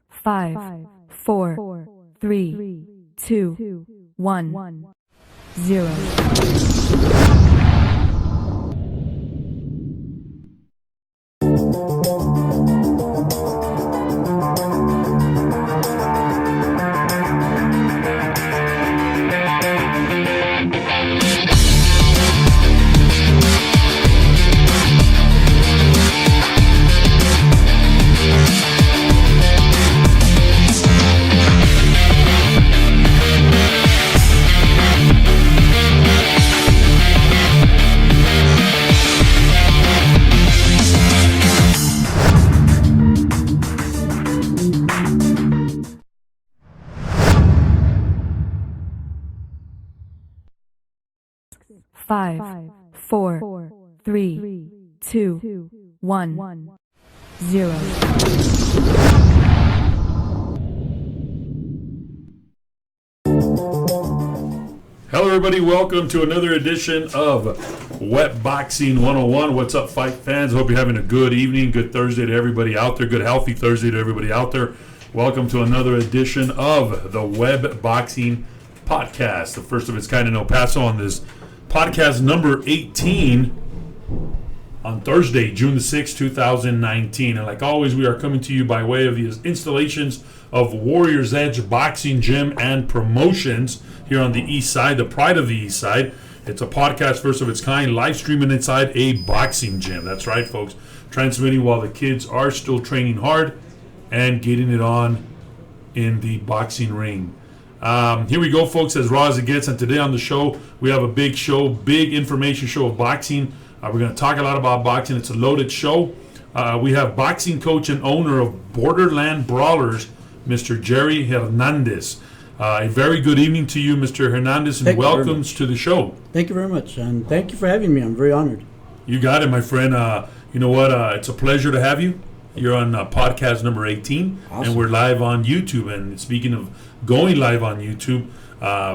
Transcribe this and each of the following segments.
5, 4, 3, 2, 1, 0. Five, 4, 3, 2, 1, 0. Hello, everybody. Welcome to another edition of Wet Boxing 101. What's up, fight fans? Hope you're having a good evening, good Thursday to everybody out there, good healthy Thursday to everybody out there. Welcome to another edition of the Web Boxing Podcast, the first of its kind in El Paso on this podcast number 18 on Thursday, June the 6th, 2019. And like always, we are coming to you by way of the installations of Warrior's Edge Boxing Gym and Promotions here on the East Side, the pride of the East Side. It's a podcast first of its kind, live streaming inside a boxing gym. That's right, folks. Transmitting while the kids are still training hard and getting it on in the boxing ring. Here we go, folks, as raw as it gets. And today on the show, we have a big show, big information show of boxing. We're going to talk a lot about boxing. It's a loaded show. We have boxing coach and owner of Borderland Brawlers, Mr. Jerry Hernandez. A very good evening to you, Mr. Hernandez, and welcomes to the show. Thank you very much, and thank you for having me. I'm very honored. You got it, my friend. You know what? It's a pleasure to have you. You're on podcast number 18, awesome. And we're live on YouTube. And speaking of going live on YouTube,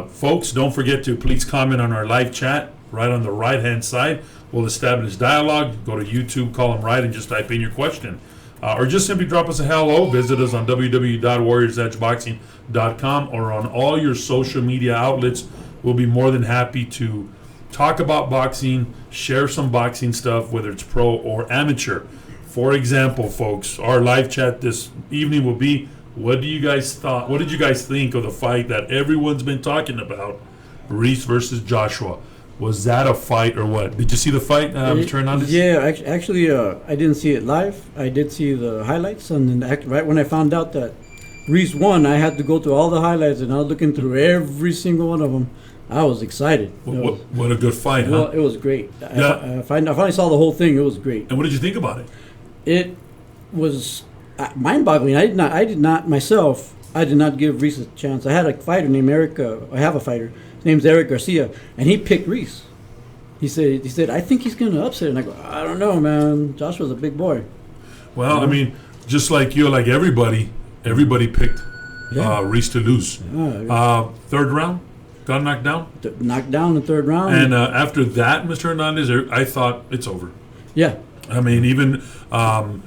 folks, don't forget to please comment on our live chat right on the right-hand side. We'll establish dialogue. Go to YouTube, call them right, and just type in your question. Or just simply drop us a hello. Visit us on www.warriorsedgeboxing.com or on all your social media outlets. We'll be more than happy to talk about boxing, share some boxing stuff, whether it's pro or amateur. For example, folks, our live chat this evening will be, what did you guys think of the fight that everyone's been talking about, Reese versus Joshua? Was that a fight or what? Did you see the fight, Mr. Hernandez? Yeah, actually, I didn't see it live. I did see the highlights, and then right when I found out that Reese won, I had to go through all the highlights, and I was looking through every single one of them. I was excited. What a good fight, huh? Well, it was great. Yeah. I finally saw the whole thing. It was great. And what did you think about it? It was mind-boggling. I did not myself. I did not give Reese a chance. I had a fighter named Eric. I have a fighter. His name's Eric Garcia, and he picked Reese. He said, I think he's going to upset. And I go, I don't know, man. Joshua's a big boy. Well, I mean, just like you, like everybody picked Reese to lose. Third round, got knocked down. Knocked down in the third round. And after that, Mr. Hernandez, I thought it's over. Yeah. I mean, even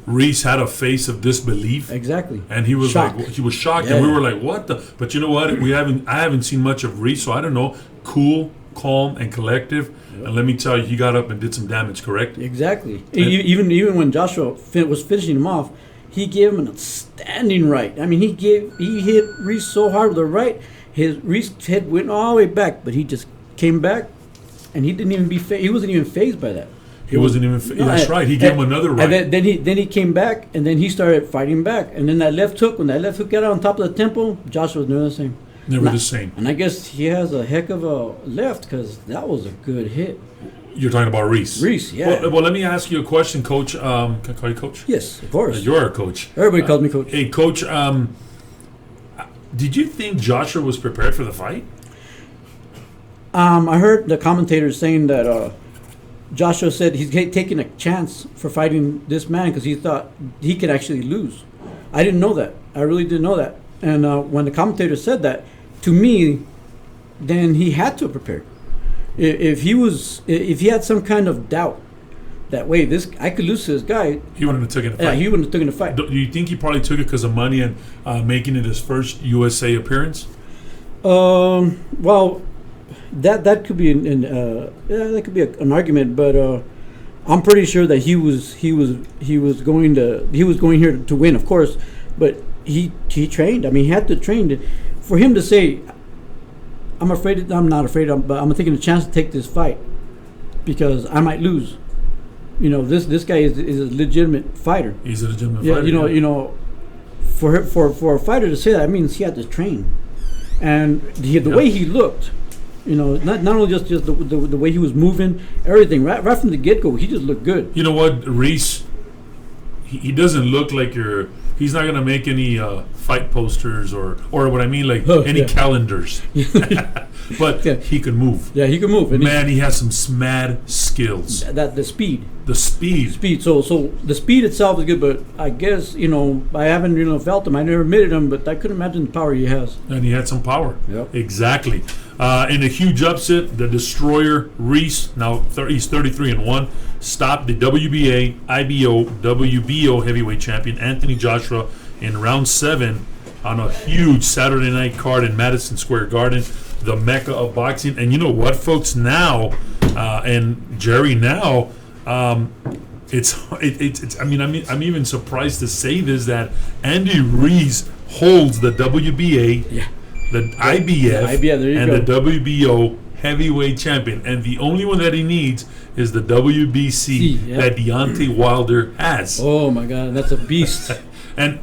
Reese had a face of disbelief. Exactly. And he was shocked. He was shocked, and we were like, "What the?" But you know what? I haven't seen much of Reese, so I don't know. Cool, calm, and collective. Yep. And let me tell you, he got up and did some damage. Correct? Exactly. Even when Joshua was finishing him off, he gave him an outstanding right. I mean, he hit Reese so hard with the right, Reese's head went all the way back, but he just came back, and he wasn't even fazed by that. He wasn't even. That's right. He gave him another right. And then he came back, and then he started fighting back. And then that left hook, when that left hook got on top of the temple, Joshua was never the same. Never the same. And I guess he has a heck of a left, because that was a good hit. You're talking about Reese. Reese, yeah. Well, let me ask you a question, Coach. Can I call you Coach? Yes, of course. You're a coach. Everybody calls me Coach. Hey, Coach. Did you think Joshua was prepared for the fight? I heard the commentators saying that Joshua said he's taking a chance for fighting this man because he thought he could actually lose. I didn't know that. I really didn't know that. And when the commentator said that, to me, then he had to prepare. If he had some kind of doubt that way, I could lose to this guy. He wouldn't have taken the fight. Yeah, he wouldn't have taken the fight. Do you think he probably took it because of money and making it his first USA appearance? Well, that could be that could be an argument, but I'm pretty sure that he was going here to win, of course, but he trained. I mean, he had to train for him to say, I'm not afraid, but I'm taking a chance to take this fight because I might lose. You know, this guy is a legitimate fighter. He's a legitimate fighter. You know, for a fighter to say that means he had to train, and the way he looked, you know, not only just the way he was moving, everything right from the get go, he just looked good. You know what, Reese? He doesn't look like he's not gonna make any fight posters or what I mean, like any calendars. But he can move. Yeah, he can move. And man, he has some mad skills. The speed. The speed. So the speed itself is good, but I guess, you know, I haven't felt him. I never admitted him, but I couldn't imagine the power he has. And he had some power. Yep. Exactly. In a huge upset, the Destroyer Reese, now he's 33-1, stopped the WBA, IBO, WBO heavyweight champion Anthony Joshua in round 7 on a huge Saturday night card in Madison Square Garden, the mecca of boxing. And you know what, folks? Now, and Jerry, now, it's. I mean, I'm even surprised to say this, that Andy Reese holds the WBA, the IBF, and the WBO heavyweight champion, and the only one that he needs is the WBC that Deontay Wilder has. Oh my God, that's a beast. And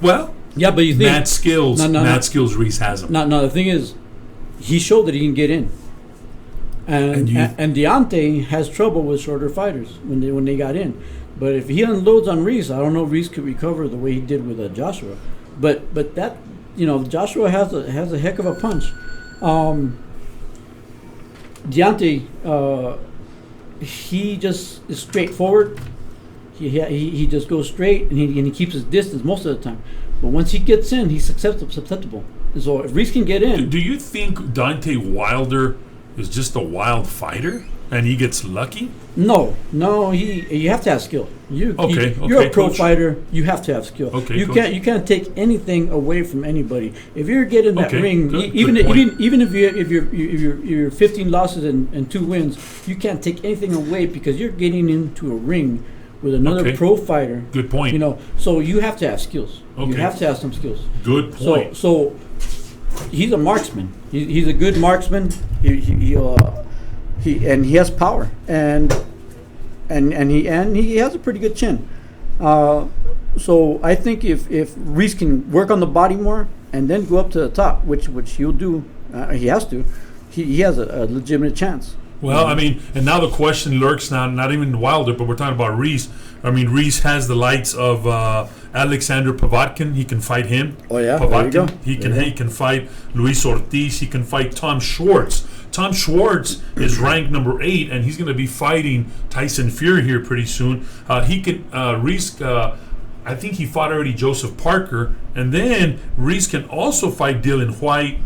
well, yeah, but you think mad skills. Reese has him. No, the thing is, he showed that he can get in. And Deontay has trouble with shorter fighters when they got in. But if he unloads on Reese, I don't know if Reese could recover the way he did with Joshua. But that, you know, Joshua has a heck of a punch. Deontay, he just is straightforward. He just goes straight and he keeps his distance most of the time. But once he gets in, he's susceptible. So if Reese can get in, do you think Deontay Wilder is just a wild fighter and he gets lucky? No. You have to have skill. You're a pro fighter. You have to have skill. Okay, you can't take anything away from anybody. If you're getting that ring, even if you're 15 losses and 2 wins, you can't take anything away because you're getting into a ring with another pro fighter. Good point. You know, so you have to have skills. Okay. You have to have some skills. Good point. So he's a marksman. He's a good marksman. He has power and he has a pretty good chin. So I think if Reese can work on the body more and then go up to the top, which he'll do, he has to. He has a legitimate chance. Well, I mean, and now the question lurks now, not even Wilder, but we're talking about Reese. I mean, Reese has the likes of Alexander Povetkin. He can fight him. Oh, yeah. Povetkin. There you go. He can fight Luis Ortiz. He can fight Tom Schwartz. Tom Schwartz is ranked number 8, and he's going to be fighting Tyson Fury here pretty soon. Reese, I think he fought already Joseph Parker, and then Reese can also fight Dylan White,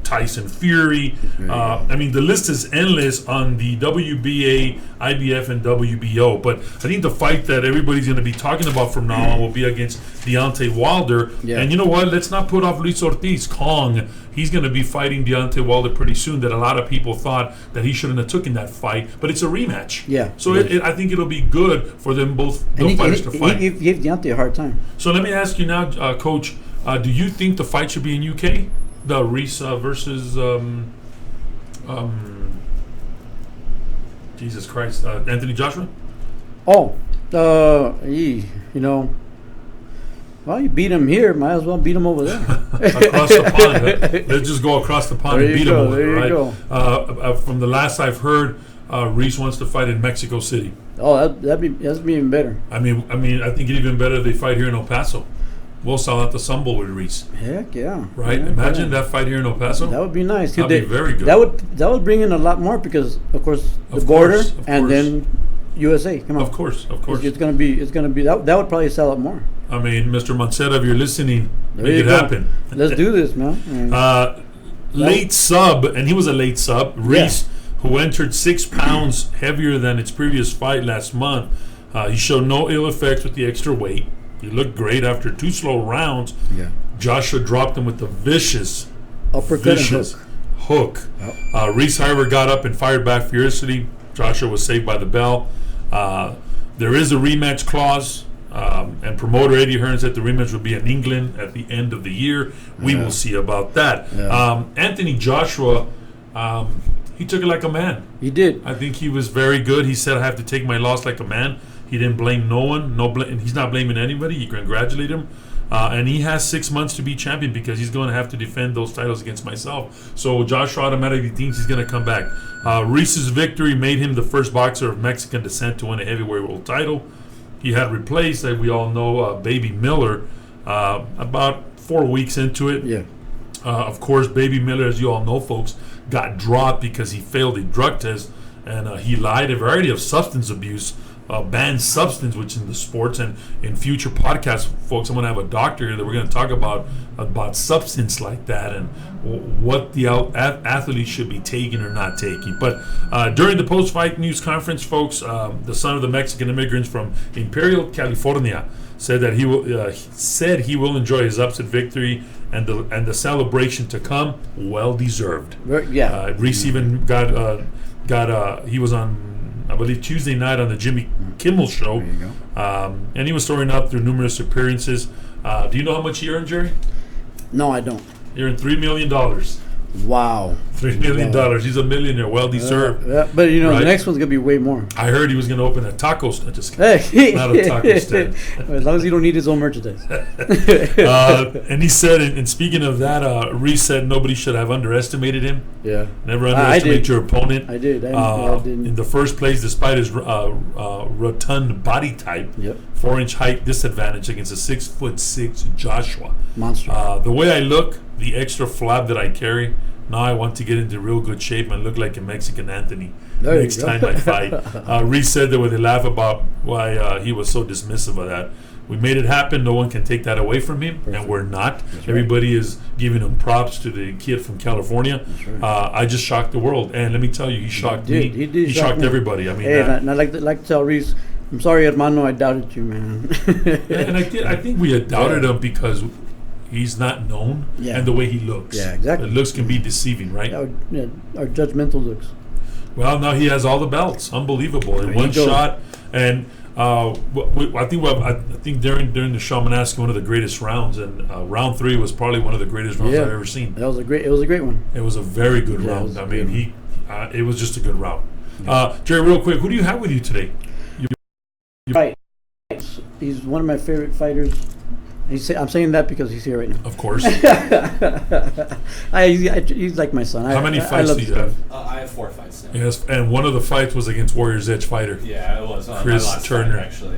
Tyson Fury. I mean, the list is endless on the WBA, IBF, and WBO. But I think the fight that everybody's going to be talking about from now on will be against Deontay Wilder. Yeah. And you know what? Let's not put off Luis Ortiz. Kong, he's going to be fighting Deontay Wilder pretty soon. That a lot of people thought that he shouldn't have taken that fight, but it's a rematch. Yeah. So I think it'll be good for them both fighters to fight. He gave Deontay a hard time. So let me ask you now, Coach. Do you think the fight should be in UK? The Reese versus Jesus Christ, Anthony Joshua? Oh, you know, well, you beat him here, might as well beat him over there. Across the pond. Right? Let's just go across the pond and beat him over there, right? Go. From the last I've heard, Reese wants to fight in Mexico City. Oh, that'd be even better. I mean, I think it's even better if they fight here in El Paso. We'll sell out the Stumble with Reese. Heck yeah! Right? Yeah, imagine that fight here in El Paso. That would be nice. That'd be very good. That would bring in a lot more because, of course, the border and then USA. Come on. Of course. It's gonna be that would probably sell it more. I mean, Mr. Monceta, if you're listening, make it happen. Let's do this, man. Late sub, and he was a late sub. Reese who entered 6 pounds heavier than its previous fight last month. He showed no ill effects with the extra weight. He looked great after 2 slow rounds. Yeah. Joshua dropped him with a vicious Uppercut and hook. Oh. Reese, however, got up and fired back fiercely. Joshua was saved by the bell. There is a rematch clause, and promoter Eddie Hearn said the rematch will be in England at the end of the year. We will see about that. Yeah. Anthony Joshua, he took it like a man. He did. I think he was very good. He said, I have to take my loss like a man. He didn't blame no one. And he's not blaming anybody. You congratulate him. And he has 6 months to be champion because he's going to have to defend those titles against myself. So Joshua automatically thinks he's going to come back. Reese's victory made him the first boxer of Mexican descent to win a heavyweight world title. He had replaced, as we all know, Baby Miller about 4 weeks into it. Yeah. Of course, Baby Miller, as you all know, folks, got dropped because he failed a drug test and he lied. A variety of substance abuse, banned substance, which in the sports and in future podcasts, folks, I'm going to have a doctor here that we're going to talk about substance like that and what the athlete should be taking or not taking. But during the post-fight news conference, folks, the son of the Mexican immigrants from Imperial, California, said that he will enjoy his upset victory and the celebration to come. Well deserved. Yeah. Reese even got he was on, I believe, Tuesday night on the Jimmy Kimmel show. There you go. And he was soaring up through numerous appearances. Do you know how much he earned, Jerry? No, I don't. He earned $3 million. Wow. $3 million. He's a millionaire. Well deserved. But you know, Right? the next one's gonna be way more. I heard he was going to open a taco stand. Just kidding. Not a taco stand. As long as you don't need his own merchandise. And he said, and speaking of that, Reese said nobody should have underestimated him. Yeah. Never underestimate your opponent. I did. I didn't. In the first place, despite his rotund body type, Yep. 4-inch height disadvantage against a 6'6" Joshua. Monster. The way I look, the extra flab that I carry, now I want to get into real good shape and look like a Mexican Anthony There you next go. time I fight. Reese said that with a laugh about why he was so dismissive of that. We made it happen. No one can take that away from him, and we're not. Right. Everybody is giving him props to the kid from California. Right. I just shocked the world, and let me tell you, he shocked me. He did. He shock shocked me. everybody. I mean, Hey, and I like to tell Reese, I'm sorry, hermano, I doubted you, man. yeah, and I think we had doubted him because he's not known, Yeah. and the way he looks. Yeah, exactly. The looks can be deceiving, right? Our judgmental looks. Well, now he has all the belts. Unbelievable in There one you go. shot. And I think during the show, I'm going to ask you one of the greatest rounds, and round 3 was probably one of the greatest rounds I've ever seen. It was a great one. It was a very good Yeah, it round. was I a mean, good it was just a good round. Jerry, real quick, who do you have with you today? Right. He's one of my favorite fighters. I'm saying that because he's here right now. Of course. He's like my son. How many fights do you have? I have 4 fights now. Yes, and one of the fights was against Warriors Edge fighter. Yeah, it was. Chris my last Turner. Fight, actually.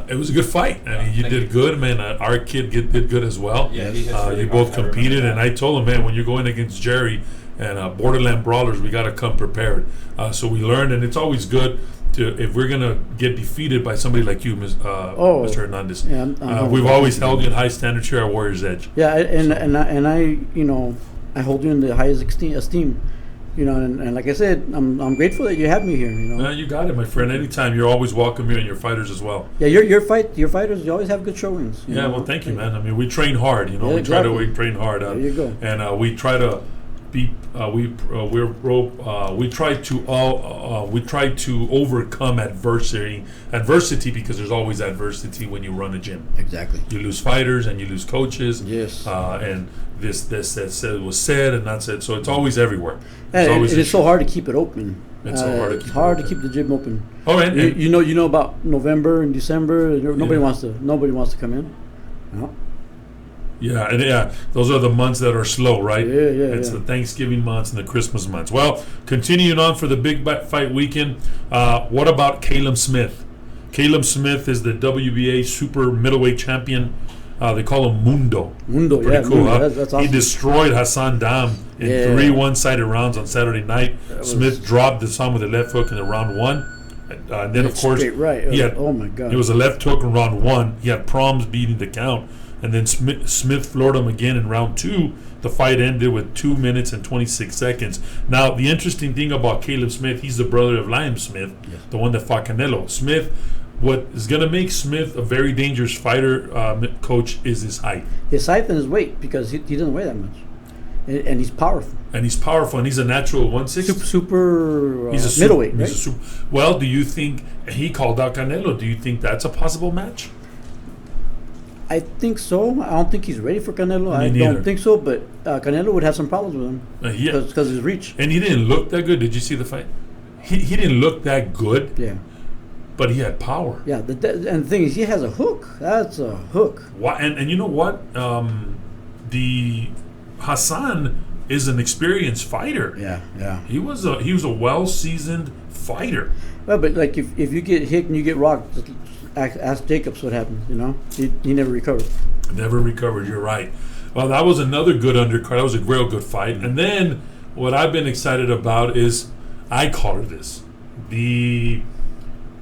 It was a good fight. I mean, you thank did you. good, man. Our kid did good as well. Yeah, he hits really you hard. both I remember competed, that. and I told him, man, when you're going against Jerry and Borderland Brawlers, we got to come prepared. So we learned, and it's always good if we're gonna get defeated by somebody like you, Mr. Hernandez. Yeah, I'm we've always held you in high standards here at Warriors Edge. Yeah, and I you know, I hold you in the highest esteem. You know, and like I said, I'm grateful that you have me here. You know. You got it, my friend. Anytime, you're always welcome here, and your fighters as well. Yeah, your fighters, you always have good showings. you Yeah, know. well, thank you, man. I mean, we train hard. You know, Yeah, we exactly. train hard. There you go. And we try to be. We try to overcome adversity because there's always adversity when you run a gym. Exactly. You lose fighters and you lose coaches. Yes. And this that was said and not said. So it's always everywhere. And always it's so hard to keep it open. It's so hard to It's keep it hard to open. keep the gym open. Oh, and You know about November and December. Nobody wants to come in. No. those are the months that are slow, right? Yeah, It's yeah. the Thanksgiving months and the Christmas months. Well, continuing on for the big fight weekend, what about Caleb Smith? Caleb Smith is the WBA super middleweight champion. They call him Mundo. Mundo, Pretty yeah, cool, Mundo. huh? That's awesome. He destroyed Hassan Dam in Yeah. 3 one-sided rounds on Saturday night. was- Smith dropped Hassan with a left hook in the round 1. And then, of course, Straight right. he had, Oh my God. it was a left hook in round 1. He had problems beating the count. and then Smith floored him again in round 2. The fight ended with 2 minutes and 26 seconds. Now, the interesting thing about Caleb Smith, he's the brother of Liam Smith, the one that fought Canelo. Smith, what is going to make Smith a very dangerous fighter, Coach, is his height. His height and his weight, because he doesn't weigh that much. And he's powerful. And he's a natural 160. Super he's a middleweight, right? Well, do you think, he called out Canelo, do you think that's a possible match? I think so. I don't think he's ready for Canelo. Me I neither. don't think so, but Canelo would have some problems with him Yeah. because his reach. And he didn't look that good. Did you see the fight? He didn't look that good, Yeah. but he had power. Yeah, and the thing is, he has a hook. That's a hook. Why? And you know what? The Hassan is an experienced fighter. Yeah. He was a well-seasoned fighter. Well, but like if you get hit and you get rocked, just ask Jacobs what happened. You know, he never recovered. Never recovered. You're right. Well, that was another good undercard. That was a real good fight. And then what I've been excited about is, I call her this, the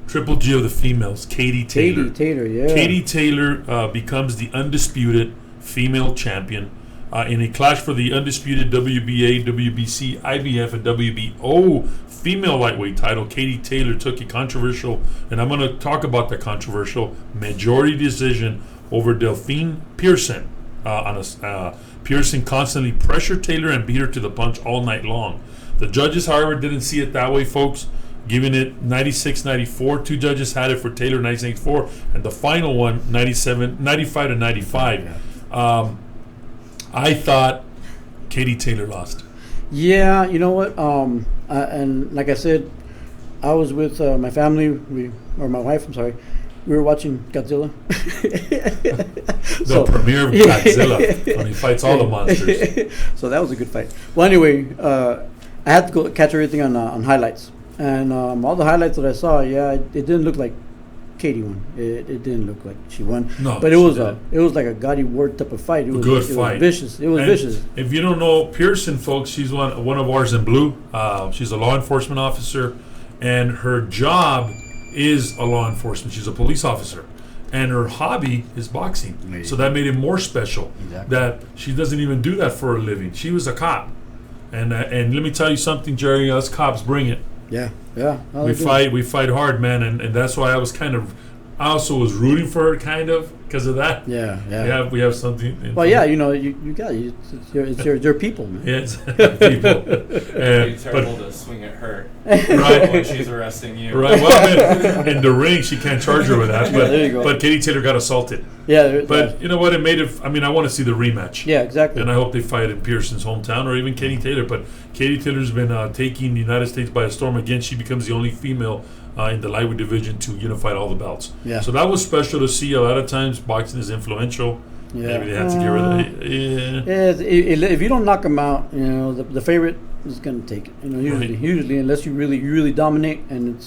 Triple G of the females, Katie Taylor. Katie Taylor becomes the undisputed female champion in a clash for the undisputed WBA, WBC, IBF, and WBO female lightweight title. Katie Taylor took a controversial, and I'm going to talk about the controversial, majority decision over Delphine Pearson. Pearson constantly pressured Taylor and beat her to the punch all night long. The judges, however, didn't see it that way, folks, giving it 96-94. 2 judges had it for Taylor, 96-94, and the final one, 95-95. I thought Katie Taylor lost. Yeah, you know what? And like I said, I was with my family, my wife. I'm sorry. We were watching Godzilla. The premiere of Godzilla when he fights all the monsters. So that was a good fight. Well, anyway, I had to go catch everything on highlights, and all the highlights that I saw, it didn't look like Katie won. It didn't look like she won. No, but it was like a Gotti Ward type of fight. It was good It fight. was vicious. It was vicious. If you don't know Pearson, folks, she's one of ours in blue. She's a law enforcement officer, and her job is a law enforcement. She's a police officer, and her hobby is boxing. Amazing. So that made it more special. Exactly. That she doesn't even do that for a living. She was a cop, and let me tell you something, Jerry. Us cops bring it. Yeah. We fight hard, man, and that's why I also was rooting for her, kind of, because of that. Yeah. We have something. Well, yeah, you know, you got it. It's your people, man. Yeah, it's people. It'd be terrible to swing at her Right. when she's arresting you. Right. Well, in the ring, she can't charge her with that. But, there you go. but Katie Taylor got assaulted. Yeah. But you know what? It made it. I mean, I want to see the rematch. Yeah, exactly. And I hope they fight in Pearson's hometown or even Katie Taylor. But Katie Taylor's been taking the United States by a storm. Again, she becomes the only female in the lightweight division to unify all the belts. Yeah. So that was special to see. A lot of times, boxing is influential. Yeah. Maybe they had to get rid of it. Yeah. If you don't knock them out, you know, the favorite is going to take it. You know, usually, unless you really dominate, and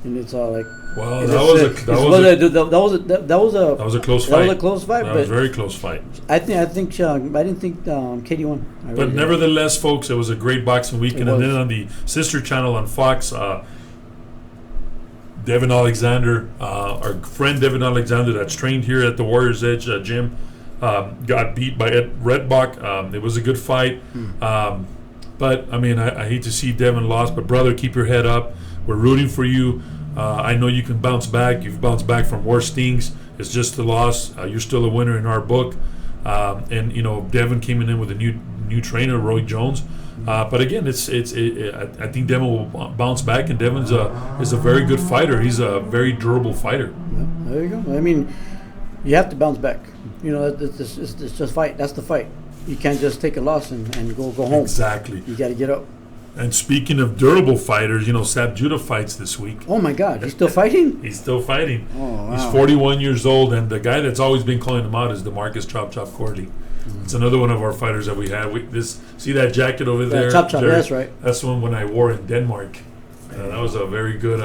it's all like. Well, that was a close fight. That was a close fight. That was a very close fight. I didn't think Katie won. But nevertheless, folks, it was a great boxing weekend. And then on the sister channel on Fox, Devin Alexander, our friend Devin Alexander, that's trained here at the Warriors Edge gym, got beat by Ed Redbach. It was a good fight. But, I mean, I hate to see Devin lost, but, brother, keep your head up. We're rooting for you. I know you can bounce back. You've bounced back from worse things. It's just a loss. You're still a winner in our book. And, you know, Devin came in with a new trainer, Roy Jones. But again, I think Devin will bounce back, and Devin is a very good fighter. He's a very durable fighter. Yeah, there you go. I mean, you have to bounce back. You know, it's just fight. That's the fight. You can't just take a loss and go home. Exactly. You got to get up. And speaking of durable fighters, you know, Sab Judah fights this week. Oh my God, he's still fighting? He's still fighting. Oh, wow. He's 41 years old, and the guy that's always been calling him out is DeMarcus Chop Chop Corley. It's another one of our fighters that we had. See that jacket over there? Chop Chop, that's right. That's the one when I wore in Denmark. That was a very good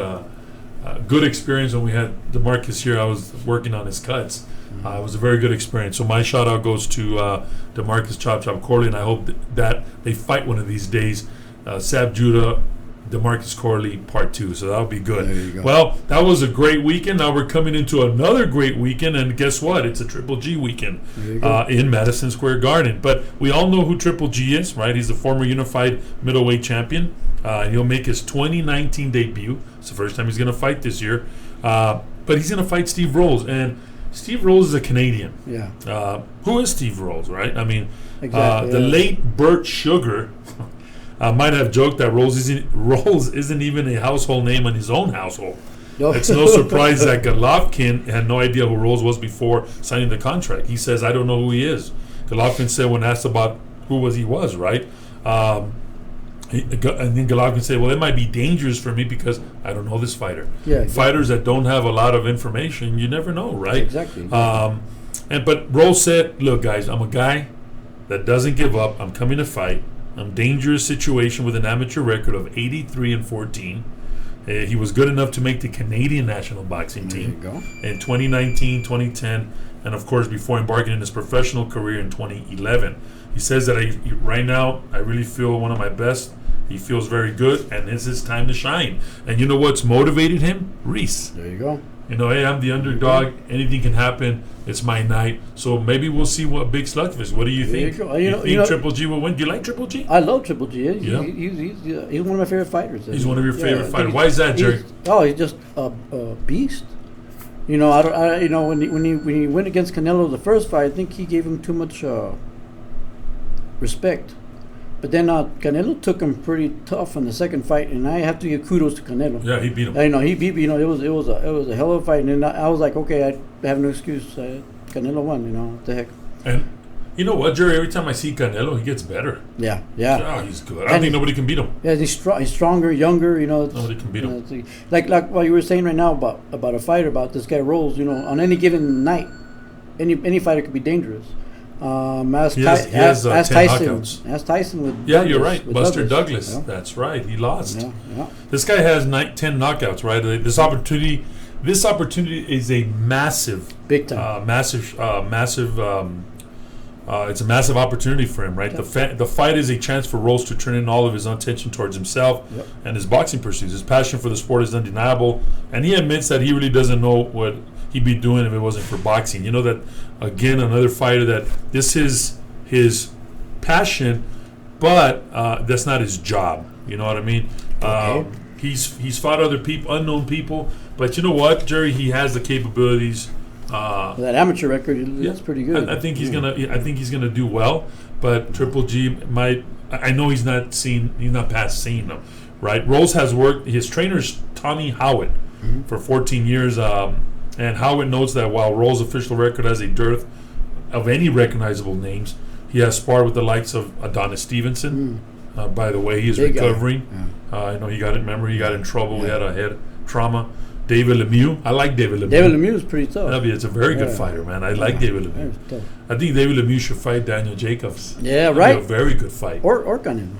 experience when we had DeMarcus here. I was working on his cuts. It was a very good experience. So my shout out goes to DeMarcus Chop Chop Corley, and I hope that they fight one of these days. Sab Judah DeMarcus Corley Part 2. So that'll be good. There you go. Well, that was a great weekend. Now we're coming into another great weekend, and guess what? It's a Triple G weekend in Madison Square Garden. But we all know who Triple G is, right? He's the former unified middleweight champion. He'll make his 2019 debut. It's the first time he's going to fight this year. But he's going to fight Steve Rolls, and Steve Rolls is a Canadian. Yeah. Who is Steve Rolls, right? I mean, Exactly, the yeah. late Burt Sugar might have joked that Rolls isn't even a household name in his own household. No. It's no surprise that Golovkin had no idea who Rolls was before signing the contract. He says, I don't know who he is. Golovkin said when asked about who he was, right? And then Golovkin said, well, it might be dangerous for me because I don't know this fighter. Yeah, exactly. Fighters that don't have a lot of information, you never know, right? Exactly. But Rolls said, look, guys, I'm a guy that doesn't give up. I'm coming to fight. I'm dangerous situation with an amateur record of 83-14. He was good enough to make the Canadian national boxing team in 2019, 2010, and of course before embarking in his professional career in 2011. He says that right now I really feel one of my best. He feels very good, and it's his time to shine. And you know what's motivated him? Reese. There you go. You know, hey, I'm the underdog. Anything can happen. It's my night. So maybe we'll see what big slugfest. What do you think? There you go. You think Triple G will win? Do you like Triple G? I love Triple G. He's one of my favorite fighters. He's one of your favorite fighters. Why is that, Jerry? He's just a beast. You know, when he went against Canelo the first fight, I think he gave him too much respect. But then Canelo took him pretty tough in the second fight, and I have to give kudos to Canelo. Yeah, he beat him. He beat. You know, it was a hell of a fight, and then I was like, okay, I have no excuse. Canelo won. You know, what the heck. And you know what, Jerry? Every time I see Canelo, he gets better. Yeah. Oh, he's good. I don't think nobody can beat him. Yeah, he's stronger, younger. You know, Nobody can beat him. Like what you were saying right now about a fighter, about this guy Rolls. You know, on any given night, any fighter could be dangerous. Ask He has 10 Tyson. knockouts. Ask Tyson with Yeah, Douglas, you're right. with Buster Douglas. Yeah. That's right. He lost. Yeah. This guy has 10 knockouts, right? This opportunity is a massive, Big time. It's a massive opportunity for him, right? The fight is a chance for Rolls to turn in all of his attention towards himself and his boxing pursuits. His passion for the sport is undeniable, and he admits that he really doesn't know what he'd be doing if it wasn't for boxing. You know that, again, another fighter that this is his passion, but that's not his job. You know what I mean? Okay. He's fought other people, unknown people, but you know what, Jerry? He has the capabilities. That amateur record, that's pretty good. I think he's gonna do well, but Triple G might. I know he's not past seeing them, right? Rolls has worked. His trainer's Tommy Howitt for 14 years, and Howitt notes that while Rolls' official record has a dearth of any recognizable names, he has sparred with the likes of Adonis Stevenson. By the way, he is recovering. I know he got in trouble. He had a head trauma. David Lemieux. I like David Lemieux. David Lemieux is pretty tough. It's a very good fighter, man. I like David Lemieux. I think David Lemieux should fight Daniel Jacobs. Yeah, That'd right. be a very good fight. Or Canelo.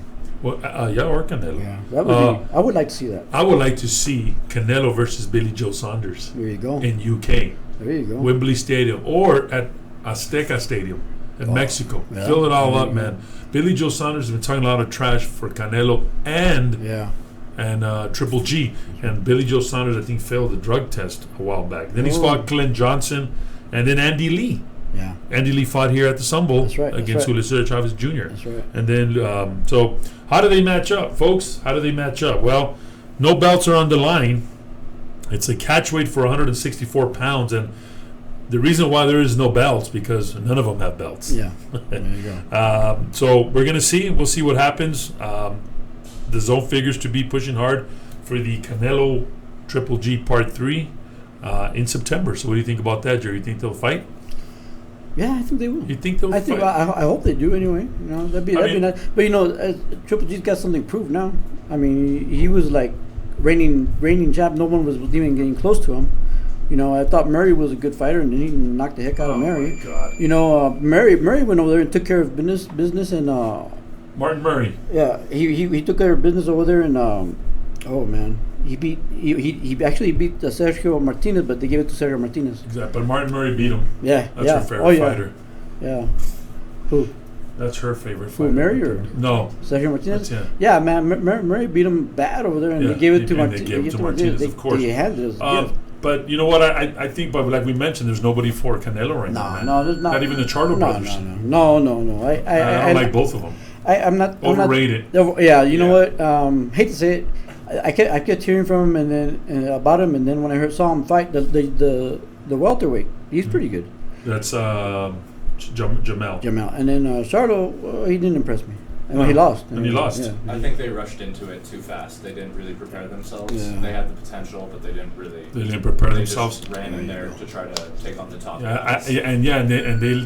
Well, or Canelo. Yeah, that would be. I would like to see that. I would like to see Canelo versus Billy Joe Saunders. There you go. In UK. There you go. Wembley Stadium or at Azteca Stadium in Mexico. Yeah. Fill it all up, man. Billy Joe Saunders has been talking a lot of trash for Canelo and Triple G. And Billy Joe Saunders, I think, failed the drug test a while back. Then he's fought Clint Johnson and then Andy Lee. Yeah. Andy Lee fought here at the Sun Bowl against Julio Cesar Chavez Jr. That's right. And then, so how do they match up, folks? How do they match up? Well, no belts are on the line. It's a catch weight for 164 pounds. And the reason why there is no belts because none of them have belts. Yeah. There you go. So we're going to see. We'll see what happens. The zone figures to be pushing hard for the Canelo Triple G Part 3 in September. So what do you think about that, Jerry? You think they'll fight? Yeah, I think they will. You think they'll fight? I hope they do anyway. You know, that'd be nice. But you know, Triple G's got something proved now. I mean, he was like reigning champ. No one was even getting close to him. You know, I thought Murray was a good fighter, and then he knocked the heck out of Murray. My God. You know, Murray went over there and took care of business, and Martin Murray. Yeah, he took care of business over there, and oh man, he actually beat Sergio Martinez, but they gave it to Sergio Martinez. Exactly, but Martin Murray beat him. Yeah, That's your favorite fighter. Yeah. Who? That's her favorite Who, fighter. Mary or No. Sergio Martinez? That's, Yeah, man, Murray beat him bad over there, and Yeah, they gave it to and Martinez. they gave it to Martinez, of course. They had this. But you know what? I think, but like we mentioned, there's nobody for Canelo right now, man. No, there's not. Not even the Charlo brothers. No. I don't like both of them. I'm not Overrated. Yeah, you know what? Hate to say it, I kept hearing from him about him, and then when I saw him fight the welterweight, he's pretty good. That's Jamel. And then Charlo, he didn't impress me. And he lost. And he lost. Yeah. I think they rushed into it too fast. They didn't really prepare themselves. Yeah. They had the potential, but they didn't really. They didn't prepare They themselves. just ran in there to try to take on the top Yeah, guys.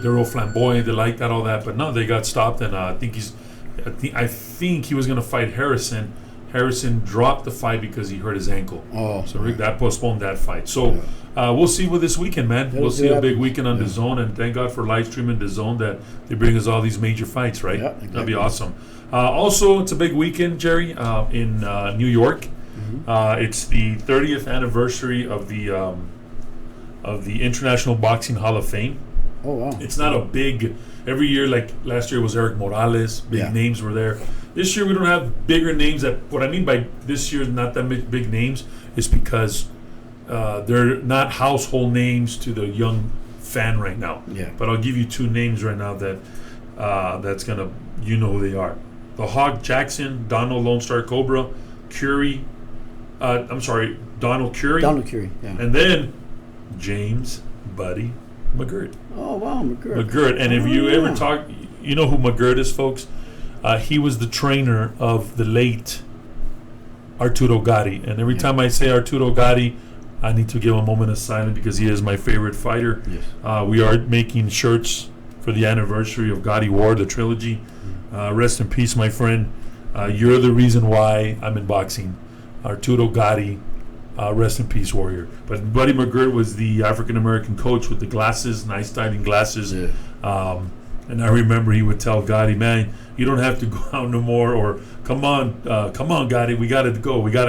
they're all flamboyant. They like that, all that. But no, they got stopped, and I think he was going to fight Harrison. Harrison dropped the fight because he hurt his ankle. Oh, So Rick, that postponed that fight. So we'll see with this weekend, man. We'll see a big weekend on DAZN, and thank God for live streaming DAZN that they bring us all these major fights, right? Yeah, exactly. That'd be awesome. Also, it's a big weekend, Jerry, in New York. It's the 30th anniversary of the International Boxing Hall of Fame. Oh, wow. It's not a big. Every year, like last year was Eric Morales. Big names were there. This year we don't have bigger names. What I mean by this year not that big names is because they're not household names to the young fan right now. Yeah. But I'll give you two names right now that that's gonna who they are. The Hawk Jackson, Donald Lone Star Cobra, Curie. Donald Curie. Donald Curie. Yeah. And then James Buddy McGirt. Oh, wow, McGirt. McGirt. And if you ever talk, you know who McGirt is, folks? He was the trainer of the late Arturo Gatti. And every time I say Arturo Gatti, I need to give a moment of silence because he is my favorite fighter. Yes. We are making shirts for the anniversary of Gotti War, the trilogy. Rest in peace, my friend. You're the reason why I'm in boxing. Arturo Gatti, rest in peace, warrior. But Buddy McGirt was the African-American coach with the glasses, nice styling glasses. Yeah. And I remember he would tell Gotti, man, you don't have to go out no more, or come on, Gotti, we got to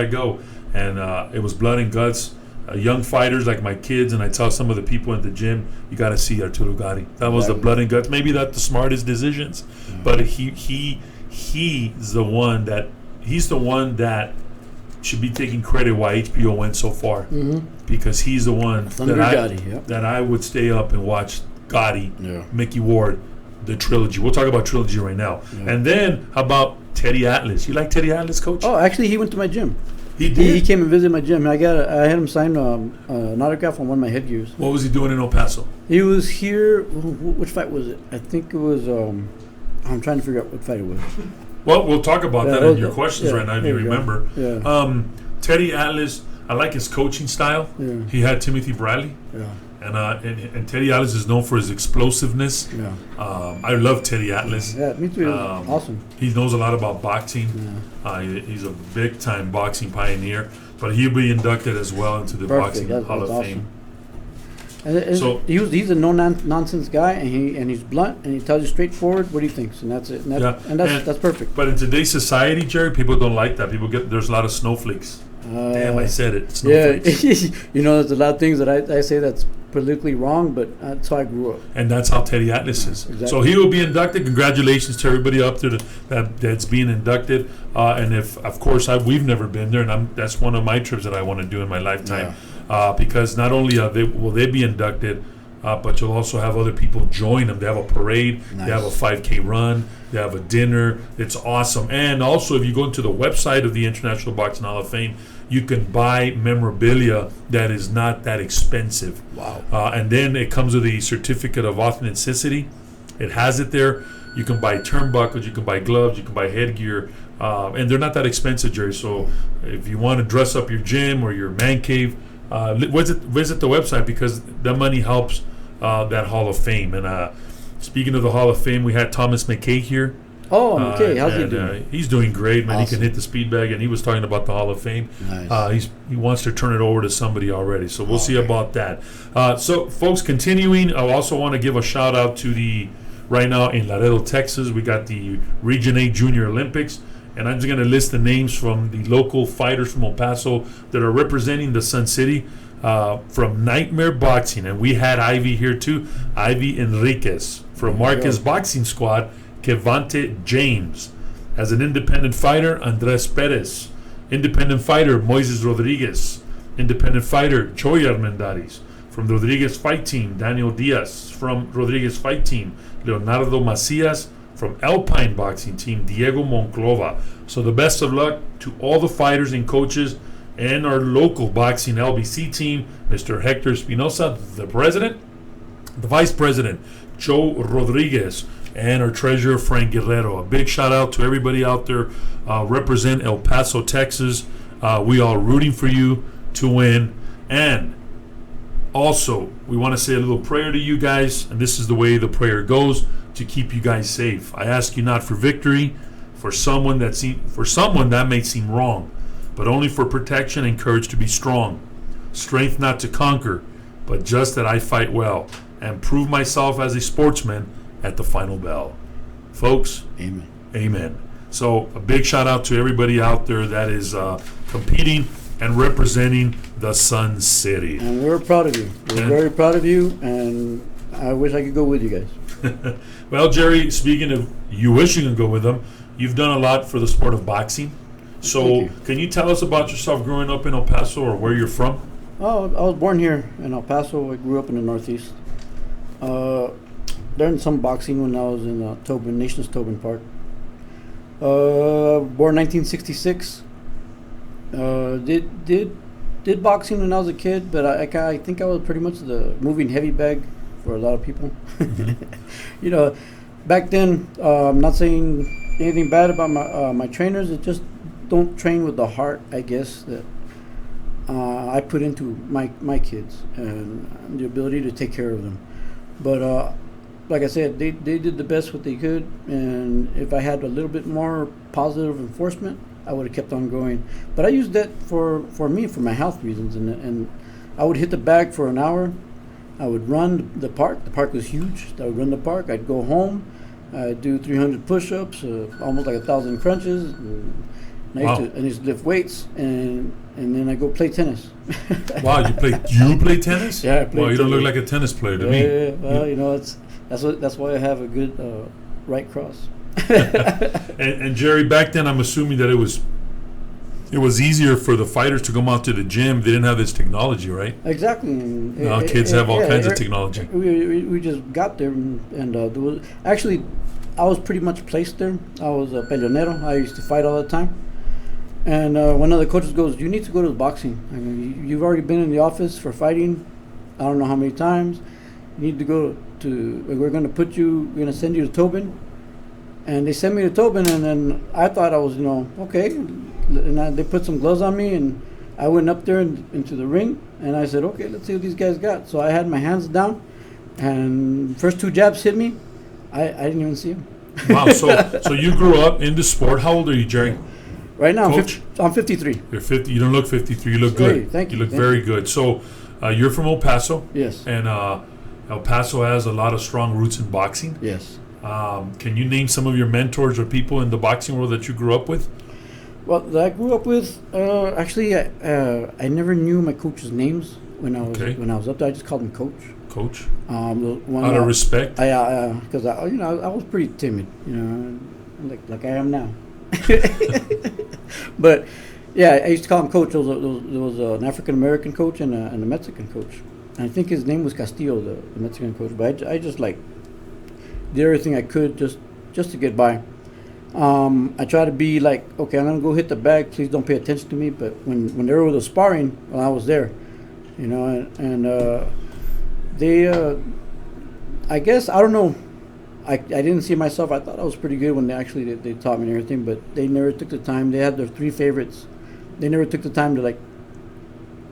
go. And it was blood and guts. Young fighters like my kids, and I tell some of the people in the gym, you got to see Arturo Gatti. That was the blood and guts. Maybe not the smartest decisions, but he's the one that should be taking credit why HBO went so far, because he's the one that I would stay up and watch Gotti, Mickey Ward, the trilogy. We'll talk about trilogy right now, and then how about Teddy Atlas? You like Teddy Atlas, Coach? Oh, actually, he went to my gym. He did. He came and visited my gym. I had him sign an autograph on one of my headgears. What was he doing in El Paso? He was here. Which fight was it? I think it was. I'm trying to figure out what fight it was. Well, we'll talk about that in your questions right now if you remember. Yeah. Teddy Atlas, I like his coaching style. Yeah. He had Timothy Bradley. Yeah. And Teddy Atlas is known for his explosiveness. Yeah. I love Teddy Atlas. Yeah, me too. Awesome. He knows a lot about boxing. He's a big-time boxing pioneer. But he'll be inducted as well into the Boxing Hall of Fame. And So he's a no-nonsense guy, and he's blunt, and he tells you straightforward what he thinks, and that's it. And that's perfect. But in today's society, Jerry, people don't like that. There's a lot of snowflakes. Damn, I said it. Snowflakes. Yeah, there's a lot of things that I say that's politically wrong, but that's how I grew up. And that's how Teddy Atlas is. Exactly. So he will be inducted. Congratulations to everybody up there that's being inducted. And if, of course, we've never been there, and that's one of my trips that I want to do in my lifetime. Because not only will they be inducted, but you'll also have other people join them. They have a parade. Nice. They have a 5K run. They have a dinner. It's awesome. And also, if you go into the website of the International Boxing Hall of Fame, you can buy memorabilia that is not that expensive. Wow. And then it comes with a certificate of authenticity. It has it there. You can buy turnbuckles. You can buy gloves. You can buy headgear. And they're not that expensive, Jerry. So if you want to dress up your gym or your man cave, visit the website, because that money helps that Hall of Fame. And speaking of the Hall of Fame, we had Thomas McKay here. Oh, McKay, how's he doing? He's doing great, man. Awesome. He can hit the speed bag, and he was talking about the Hall of Fame. Nice. He wants to turn it over to somebody already, so we'll see about that. So, folks, continuing, I also want to give a shout out to right now in Laredo, Texas, we got the Region 8 Junior Olympics. And I'm just going to list the names from the local fighters from El Paso that are representing the Sun City from Nightmare Boxing. And we had Ivy here too, Ivy Enriquez from Marquez Boxing Squad. Kevante James. As an independent fighter, Andres Perez. Independent fighter, Moises Rodriguez. Independent fighter, Joy Hernandez. From the Rodriguez Fight Team, Daniel Diaz. From Rodriguez Fight Team, Leonardo Macias. From Alpine Boxing Team, Diego Monclova. So the best of luck to all the fighters and coaches and our local boxing LBC team, Mr. Hector Espinosa, the president, the vice president, Joe Rodriguez, and our treasurer, Frank Guerrero. A big shout out to everybody out there represent El Paso, Texas. We are rooting for you to win. And also, we want to say a little prayer to you guys, and this is the way the prayer goes, to keep you guys safe. I ask you not for victory, for someone that may seem wrong, but only for protection and courage to be strong. Strength not to conquer, but just that I fight well and prove myself as a sportsman at the final bell. Folks, Amen. Amen. So a big shout out to everybody out there that is competing and representing the Sun City. And we're proud of you. We're very proud of you, and I wish I could go with you guys. Well, Jerry, speaking of you wishing you could go with them, you've done a lot for the sport of boxing. So can you tell us about yourself growing up in El Paso or where you're from? Oh, I was born here in El Paso. I grew up in the Northeast. Learned some boxing when I was in Tobin, Nations Tobin Park. Born 1966. Did boxing when I was a kid, but I think I was pretty much the moving heavy bag for a lot of people. You know, back then, I'm not saying anything bad about my trainers. It just don't train with the heart, I guess, that I put into my kids and the ability to take care of them. But like I said, they did the best what they could, and if I had a little bit more positive enforcement, I would have kept on going. But I used that for me, for my health reasons, and I would hit the bag for an hour. I would run the park. The park was huge. I would run the park. I'd go home. I'd do 300 push-ups, almost like 1,000 crunches. And I used to lift weights, and then I go play tennis. Wow, you play tennis? Yeah, I play Well, you don't tennis. look like a tennis player to me. Yeah, well, you know, that's why I have a good right cross. And Jerry, back then, I'm assuming that it was easier for the fighters to come out to the gym. They didn't have this technology, right? Exactly. And Now kids have all kinds of technology. We just got there, and there was actually, I was pretty much placed there. I was a peleonero. I used to fight all the time. And one of the coaches goes, "You need to go to the boxing. I mean, you've already been in the office for fighting. I don't know how many times. You need to go to. We're going to send you to Tobin." And they sent me to Tobin, and then I thought I was, okay. And they put some gloves on me, and I went up there into the ring, and I said, okay, let's see what these guys got. So I had my hands down, and first two jabs hit me. I didn't even see them. Wow. So you grew up in the sport. How old are you, Jerry? Right now, Coach? I'm 53. You're 50. You don't look 53. You look good. Hey, thank you. You look Thank very you. good. So you're from El Paso. Yes. And El Paso has a lot of strong roots in boxing. Yes. Can you name some of your mentors or people in the boxing world that you grew up with? Well, that I grew up with, actually, I never knew my coach's names when I was up there. I just called him Coach. Coach? Out of respect? Because I was pretty timid, like I am now. But yeah, I used to call him Coach. There was an African American coach and a Mexican coach, and I think his name was Castillo, the Mexican coach. But I just like did everything I could just to get by. I try to be like, okay, I'm gonna go hit the bag. Please don't pay attention to me. But when they were sparring, well, I was there, and they, I guess I don't know. I didn't see myself. I thought I was pretty good when they taught me and everything. But they never took the time. They had their three favorites. They never took the time to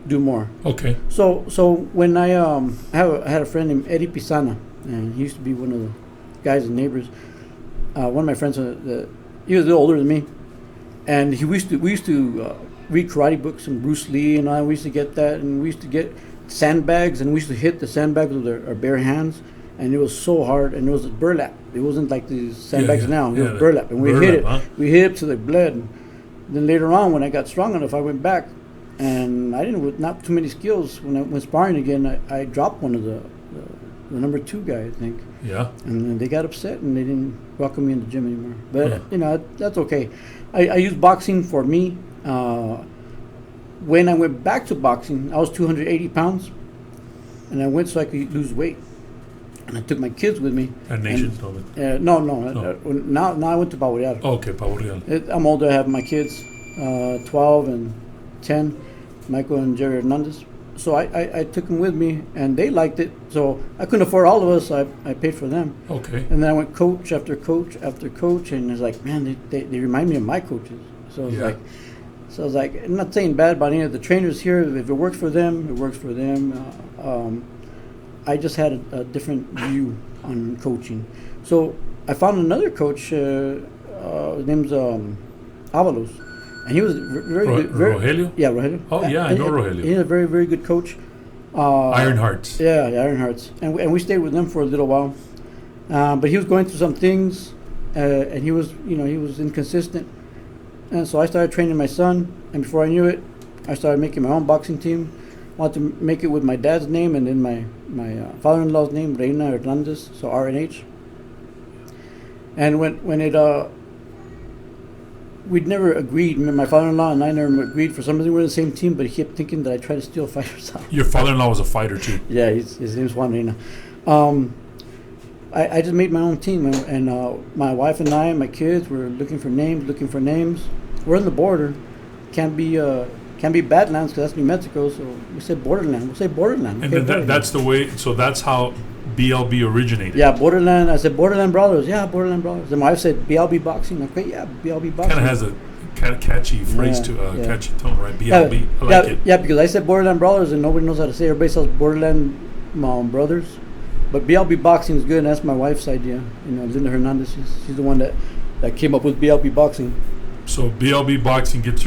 do more. Okay. So when I had a friend named Eddie Pisana, and he used to be one of the guys and neighbors. One of my friends, he was a little older than me, and we used to read karate books and Bruce Lee, and we used to get that, and we used to get sandbags, and we used to hit the sandbags with our bare hands, and it was so hard, and it was burlap. It wasn't like these sandbags now. It was burlap, and we hit it. Huh? We hit it to the blood. And then later on, when I got strong enough, I went back, and I didn't with not too many skills. When I went sparring again, I dropped one of the the number 2 guy, I think. Yeah. And then they got upset and they didn't welcome me in the gym anymore. But Yeah. you know, that's okay. I use boxing for me. When I went back to boxing, I was 280 pounds, and I went so I could lose weight. And I took my kids with me. At Nation told me. No. Oh. Now I went to Pavo Real. Oh, okay, Pavo Real. I'm older. I have my kids, 12 and 10, Michael and Jerry Hernandez. So I took them with me, and they liked it. So I couldn't afford all of us. So I paid for them. Okay. And then I went coach after coach after coach, and it's like, man, they remind me of my coaches. So it's Yeah. I was like, I'm not saying bad about any of the trainers here. If it works for them, it works for them. I just had a different view on coaching. So I found another coach. His name's Avalos, and he was very good. Rogelio? Yeah, Rogelio. Oh, yeah, I know Rogelio. He's a very, very good coach. Iron Hearts. Yeah, Iron Hearts. And we stayed with them for a little while. But he was going through some things, and he was inconsistent. And so I started training my son, and before I knew it, I started making my own boxing team. I wanted to make it with my dad's name and then my father-in-law's name, Reina Hernandez, so RNH. And when it we'd never agreed. My father-in-law and I never agreed. For some reason, we're in the same team, but he kept thinking that I tried to steal fighters out. Your father-in-law was a fighter too. Yeah, his name's Juan Reina. I just made my own team, and my wife and I and my kids were looking for names. We're on the border. Can't be Badlands because that's New Mexico, so we said Borderland. We'll say Borderland. And Okay, then Borderland. that's the way. So that's how BLB originated. Yeah, Borderland. I said Borderland Brawlers. Yeah, Borderland Brawlers. Then my wife said BLB Boxing. Okay, yeah, BLB Boxing. Kind of has a kind of catchy phrase Yeah. catchy tone, right? BLB. I like it. Yeah, because I said Borderland Brawlers and nobody knows how to say it. Everybody says Borderland Brothers. But BLB Boxing is good, and that's my wife's idea. Linda Hernandez, she's the one that came up with BLB Boxing. So BLB Boxing gets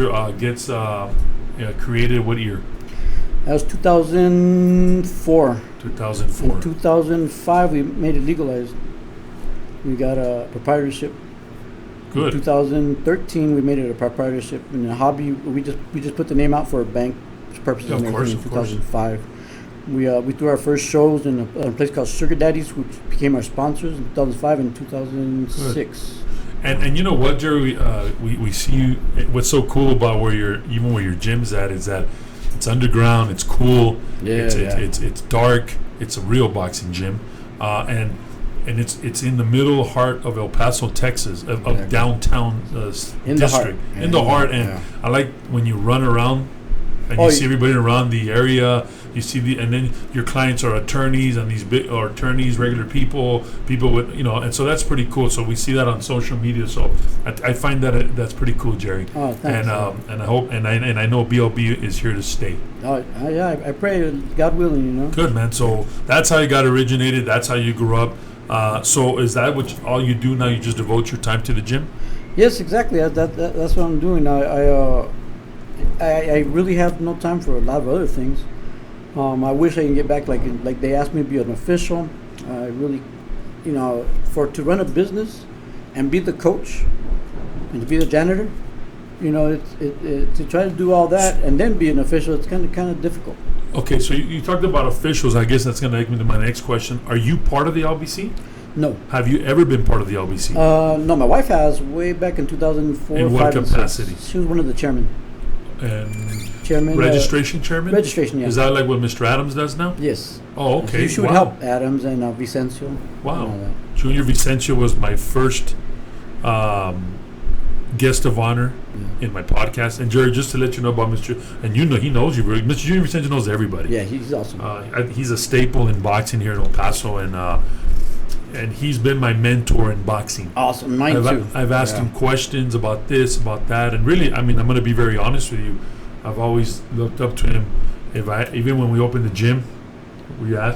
created what year? That was 2004. 2004. In 2005, we made it legalized. We got a proprietorship. Good. In 2013, we made it a proprietorship. In a hobby, we just put the name out for bank purposes. Yeah, of and course, everything of course. in 2005. We threw our first shows in a place called Sugar Daddies, which became our sponsors in 2005 and 2006. And you know what, Jerry? We see you. What's so cool about where your gym's at is that it's underground. It's cool. Yeah, It's dark. It's a real boxing gym, and it's in the middle heart of El Paso, Texas, of downtown In the district, heart. in the Yeah, heart. And yeah. I like when you run around and Oh, you see everybody around the area. You see and then your clients are attorneys and regular people with and so that's pretty cool. So we see that on social media. So I find that that's pretty cool, Jerry. Oh, thanks. And I hope and I know BLB is here to stay. Yeah, I pray, God willing, Good, man. So that's how you got originated. That's how you grew up. So is that all you do now? You just devote your time to the gym? Yes, exactly. That's what I'm doing now. I really have no time for a lot of other things. I wish I can get back like they asked me to be an official. I really, to run a business and be the coach and to be the janitor, to try to do all that and then be an official, it's kind of difficult. Okay, so you talked about officials. I guess that's going to take me to my next question. Are you part of the LBC? No. Have you ever been part of the LBC? No, my wife has way back in 2004. In what 5 and 6. capacity? She was one of the chairmen. Chairman. Registration chairman? Registration, yeah. Is that like what Mr. Adams does now? Yes. Oh, okay. She would Wow. help Adams and Vicencio. and all Wow. that. Junior Vicencio was my first guest of honor in my podcast. And Jerry, just to let you know about Mr. And he knows you. Mr. Junior Vicencio knows everybody. Yeah, he's awesome. He's a staple in boxing here in El Paso, and he's been my mentor in boxing. Awesome. Mine too. I've asked Yeah. him questions about this, about that, and really, I'm going to be very honest with you. I've always looked up to him. Even when we opened the gym, I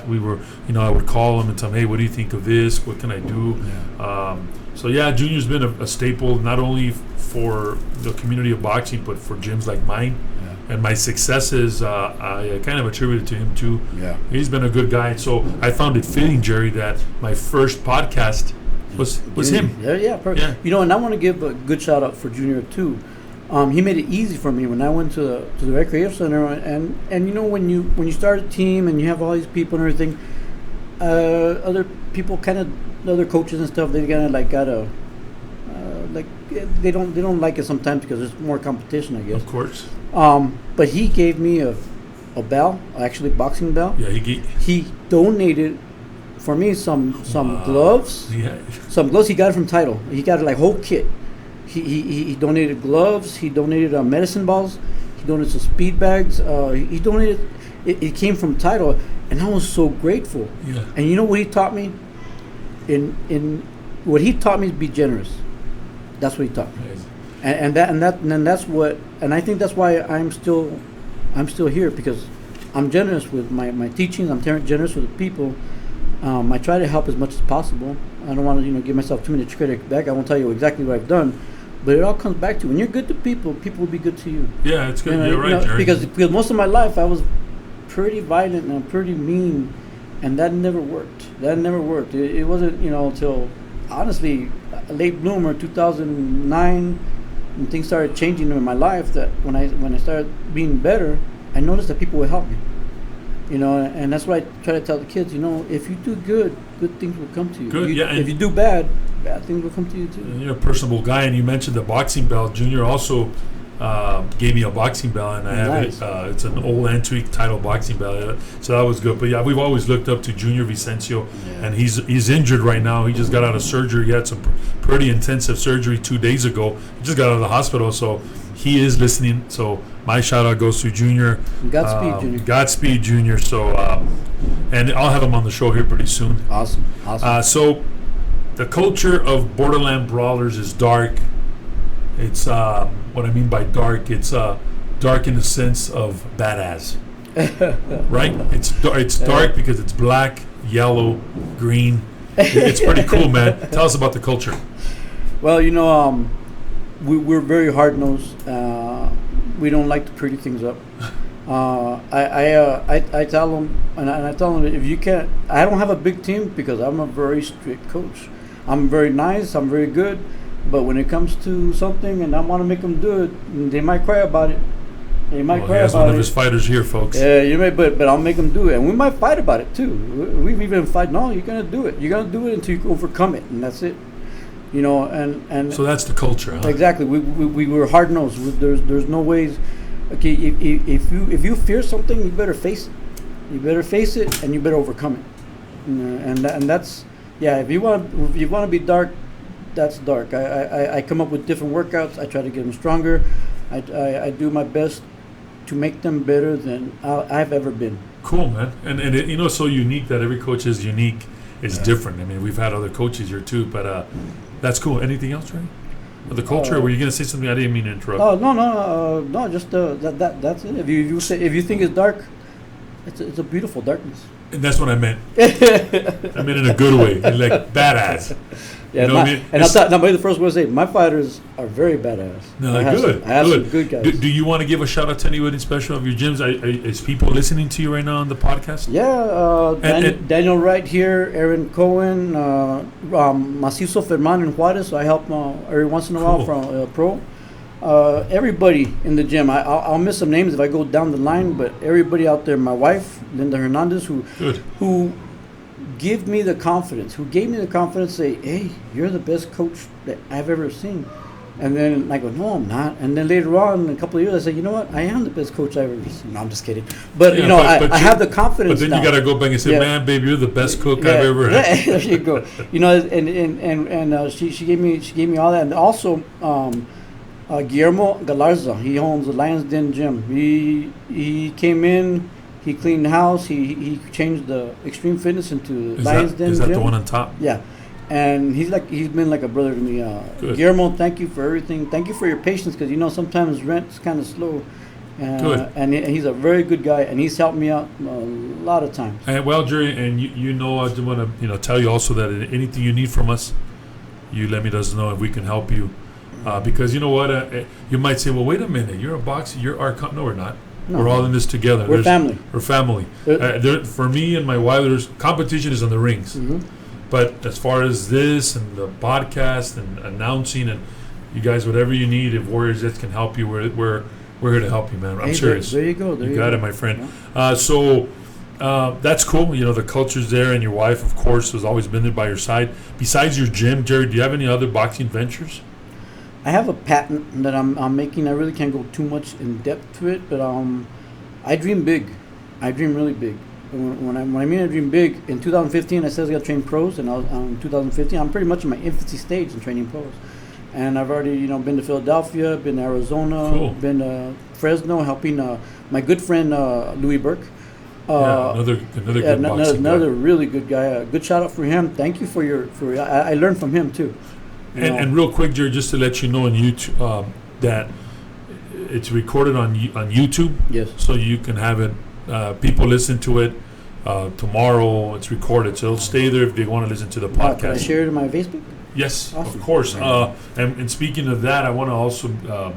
would call him and tell him, hey, what do you think of this? What can I do? Yeah. Junior's been a staple not only for the community of boxing, but for gyms like mine. Yeah. And my successes, I kind of attribute it to him too. Yeah. He's been a good guy. So I found it fitting, Jerry, that my first podcast was him. Yeah, perfect. Yeah. And I want to give a good shout out for Junior too. He made it easy for me when I went to the recreation center, and when you start a team and you have all these people and everything, other people, kind of other coaches and stuff, they kind of like gotta like they don't like it sometimes because there's more competition, I guess. Of course. But he gave me a bell, actually boxing bell. Yeah, He donated for me some gloves. Yeah. Some gloves he got it from Title. He got it like whole kit. He donated gloves. He donated medicine balls. He donated some speed bags. He donated. It came from Title, and I was so grateful. Yeah. And you know what he taught me? In what he taught me is be generous. That's what he taught me. Nice. And that's what. And I think that's why I'm still here, because I'm generous with my teachings. I'm generous with the people. I try to help as much as possible. I don't want to give myself too much credit back. I won't tell you exactly what I've done, but it all comes back to when you're good to people, people will be good to you. Yeah, it's good. You're right, Jerry. Because most of my life I was pretty violent and pretty mean, and that never worked. It wasn't until honestly late bloomer 2009 when things started changing in my life, that when I started being better, I noticed that people would help me. And that's what I try to tell the kids. If you do good things will come to you. Good, yeah. If you do bad things will come to you too. You're a personable guy, and you mentioned the boxing belt. Junior also gave me a boxing belt, and I have Nice. it. It's an old antique Title boxing belt, so that was good. But yeah, we've always looked up to Junior Vicencio, and he's injured right now. He just got out of surgery. He had some pretty intensive surgery 2 days ago. He just got out of the hospital, so he is listening. So my shout out goes to Junior. Godspeed, Junior. Godspeed, Junior. So and I'll have him on the show here pretty soon. Awesome. So the culture of Borderland Brawlers is dark. It's what I mean by dark. It's dark in the sense of badass, right? It's dark because it's black, yellow, green. It's pretty cool, man. Tell us about the culture. Well, we're very hard nosed. We don't like to pretty things up. I tell them, and I tell them, if you can't, I don't have a big team because I'm a very strict coach. I'm very nice. I'm very good. But when it comes to something and I want to make them do it, they might cry about it. He has one of his fighters here, folks. Yeah, but I'll make them do it, and we might fight about it too. We've even fight. No, you're gonna do it. You're gonna do it until you overcome it, and that's it. And so that's the culture, huh? Exactly. We were hard nosed. There's no ways. Okay, if you fear something, you better face it. You better face it, and you better overcome it. And that's If you want to be dark, that's dark. I come up with different workouts. I try to get them stronger. I do my best to make them better than I've ever been. Cool, man. And it's so unique that every coach is unique. It's different. I mean, we've had other coaches here too, but that's cool. Anything else, Ray? The culture? Were you going to say something? I didn't mean to interrupt. Oh no. Just that's it. If you think it's dark, it's a beautiful darkness. And that's what I meant. I meant in a good way, like badass. Yeah, you know what I mean? And I'll be the first one to say my fighters are very badass. No, I have some good guys. Do you want to give a shout out to anybody special of your gyms? Is people listening to you right now on the podcast? Yeah, Daniel Wright here, Aaron Cohen, Macizo Ferman in Juarez. So I help every once in a while from pro. Everybody in the gym. I'll miss some names if I go down the line, but everybody out there. My wife, Linda Hernandez, who gave me the confidence to say, hey, you're the best coach that I've ever seen. And then I go, no, I'm not. And then later on, in a couple of years, I say, you know what? I am the best coach I've ever seen. No, I'm just kidding. But, I have the confidence. But then you got to go back and say, man, babe, you're the best cook I've ever had. There you go. And she gave me all that. And also, Guillermo Galarza, he owns the Lions Den Gym. He came in. He cleaned the house. He changed the Extreme Fitness into Lions Den Gym. Is that the one on top? Yeah, and he's been like a brother to me. Guillermo, thank you for everything. Thank you for your patience, because sometimes rent's kind of slow. Good. And he's a very good guy, and he's helped me out a lot of times. And well, Jerry, and I just want to tell you also that anything you need from us, you let us know if we can help you. Because you know what, you might say, well, wait a minute, you're a boxer, you're our no, we're not. No. We're all in this together. We're family. We're family. For me and my wife, there's competition is on the rings. Mm-hmm. But as far as this and the podcast and announcing and you guys, whatever you need, if Warriors Jets can help you, we're here to help you, man. I'm serious. There you go. You got it, my friend. So That's cool. You know, the culture's there, and your wife, of course, has always been there by your side. Besides your gym, Jerry, do you have any other boxing ventures? I have a patent that I'm making. I really can't go too much in depth to it, but I dream big. I dream really big. When I mean I dream big, in 2015 I said I was going to train pros, and in 2015 I'm pretty much in my infancy stage in training pros. And I've already, been to Philadelphia, been to Arizona, Cool. been to Fresno, helping my good friend Louis Burke. Another good boxing Another guy. really good guy. Good shout out for him. Thank you for I learned from him too. And real quick, Jerry, just to let you know on YouTube that it's recorded on YouTube. Yes. So you can have it. People listen to it tomorrow. It's recorded, so it'll stay there if they want to listen to the podcast. Can I share it on my Facebook? Yes, Awesome. of course. And speaking of that, I want to also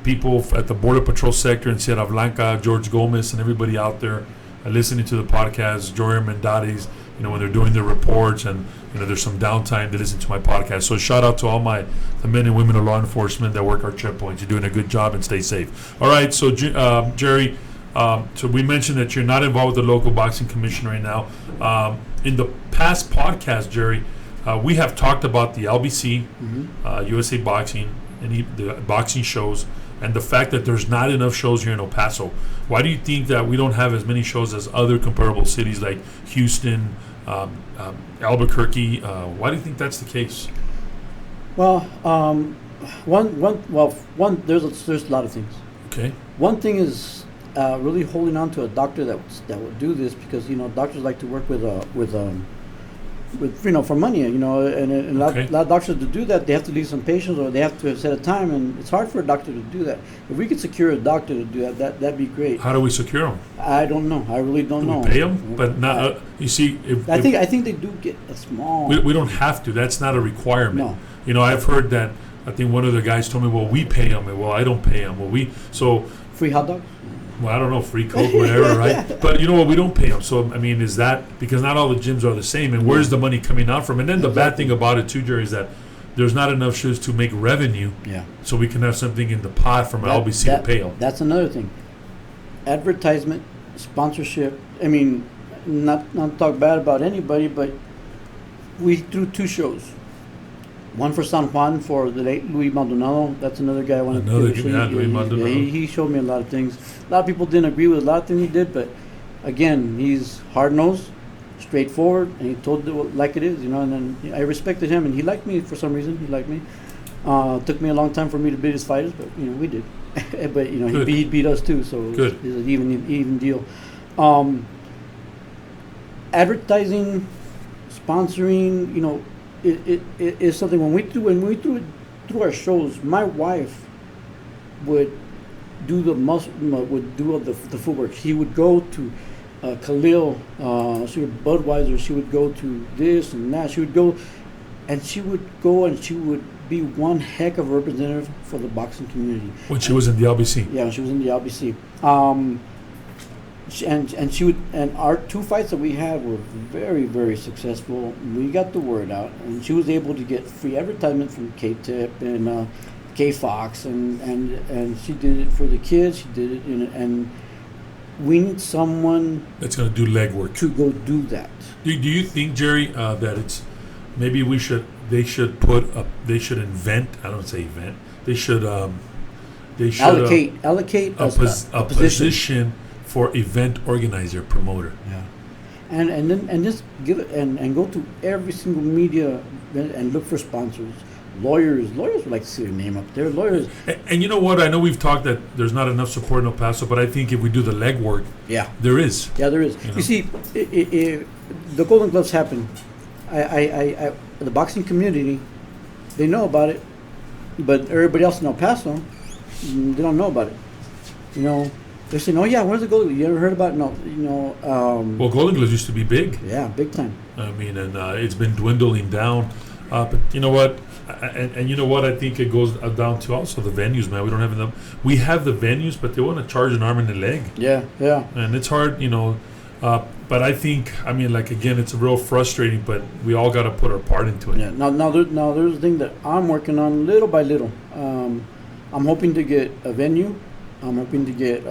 people at the Border Patrol sector in Sierra Blanca, George Gomez, and everybody out there listening to the podcast, Jory Mendades, when they're doing their reports, and there's some downtime, they listen to my podcast. So shout out to all the men and women of law enforcement that work our checkpoints. You're doing a good job, and stay safe. All right, so Jerry, so we mentioned that you're not involved with the local boxing commission right now. In the past podcast, Jerry, we have talked about the LBC, USA Boxing, the boxing shows, and the fact that there's not enough shows here in El Paso. Why do you think that we don't have as many shows as other comparable cities like Houston, Albuquerque? Why do you think that's the case? Well, there's a lot of things. Okay. One thing is really holding on to a doctor that would do this, because doctors like to work with for money, and a lot of doctors, to do that, they have to leave some patients, or they have to set a time, and it's hard for a doctor to do that. If we could secure a doctor to do that'd be great. How do we secure them? I don't know. I really don't know. We pay them, but not. You see, I think they do get a small. We don't have to. That's not a requirement. No. I've heard that. I think one of the guys told me, "Well, we pay them." Well, I don't pay them. Well, free hot dogs. Well, I don't know, free Coke, whatever, right? But you know what? We don't pay them. So, I mean, is that because not all the gyms are the same? And where's the money coming out from? And then the bad thing about it, too, Jerry, is that there's not enough shows to make revenue. Yeah. So we can have something in the pot from LBC to pay them. That's another thing. Advertisement, sponsorship. I mean, not talk bad about anybody, but we threw 2 shows. One for San Juan for the late Luis Maldonado. That's another guy I wanted to Luis Maldonado. He showed me a lot of things. A lot of people didn't agree with a lot of things he did, but again, he's hard-nosed, straightforward, and he told it like it is, and then I respected him, and he liked me for some reason. He liked me. Took me a long time for me to beat his fighters, but we did. But he beat us too, so Good. It's an even deal. Advertising, sponsoring, it is something. When we through our shows, my wife would do the footwork. She would go to Khalil, she would Budweiser. She would go to this and that. She would go and she would be one heck of a representative for the boxing community. When she was in the LBC. Yeah, when she was in the LBC. And our 2 fights that we had were very, very successful. We got the word out, and she was able to get free advertisement from K-Tip and K-Fox, and she did it for the kids. She did it, and we need someone that's going to do legwork to go do that. Do you think, Jerry, that it's maybe they should invent? I don't say event. They should allocate a position for event organizer, promoter. Yeah, and just give it and go to every single media and look for sponsors. Lawyers would like to see their name up there. Lawyers. And you know what? I know we've talked that there's not enough support in El Paso, but I think if we do the legwork, there is. Yeah, there is. You see, the Golden Gloves happen. The boxing community, they know about it, but everybody else in El Paso, they don't know about it. They're saying, "Oh yeah, where's the Golden Gloves? You ever heard about it?" No, well, Golden Gloves used to be big. Yeah, big time. I mean, and it's been dwindling down. But you know what? And you know what? I think it goes down to also the venues, man. We don't have enough. We have the venues, but they want to charge an arm and a leg. Yeah. And it's hard, but I think, again, it's real frustrating. But we all got to put our part into it. Yeah. Now there's a thing that I'm working on little by little. I'm hoping to get a venue. I'm hoping to get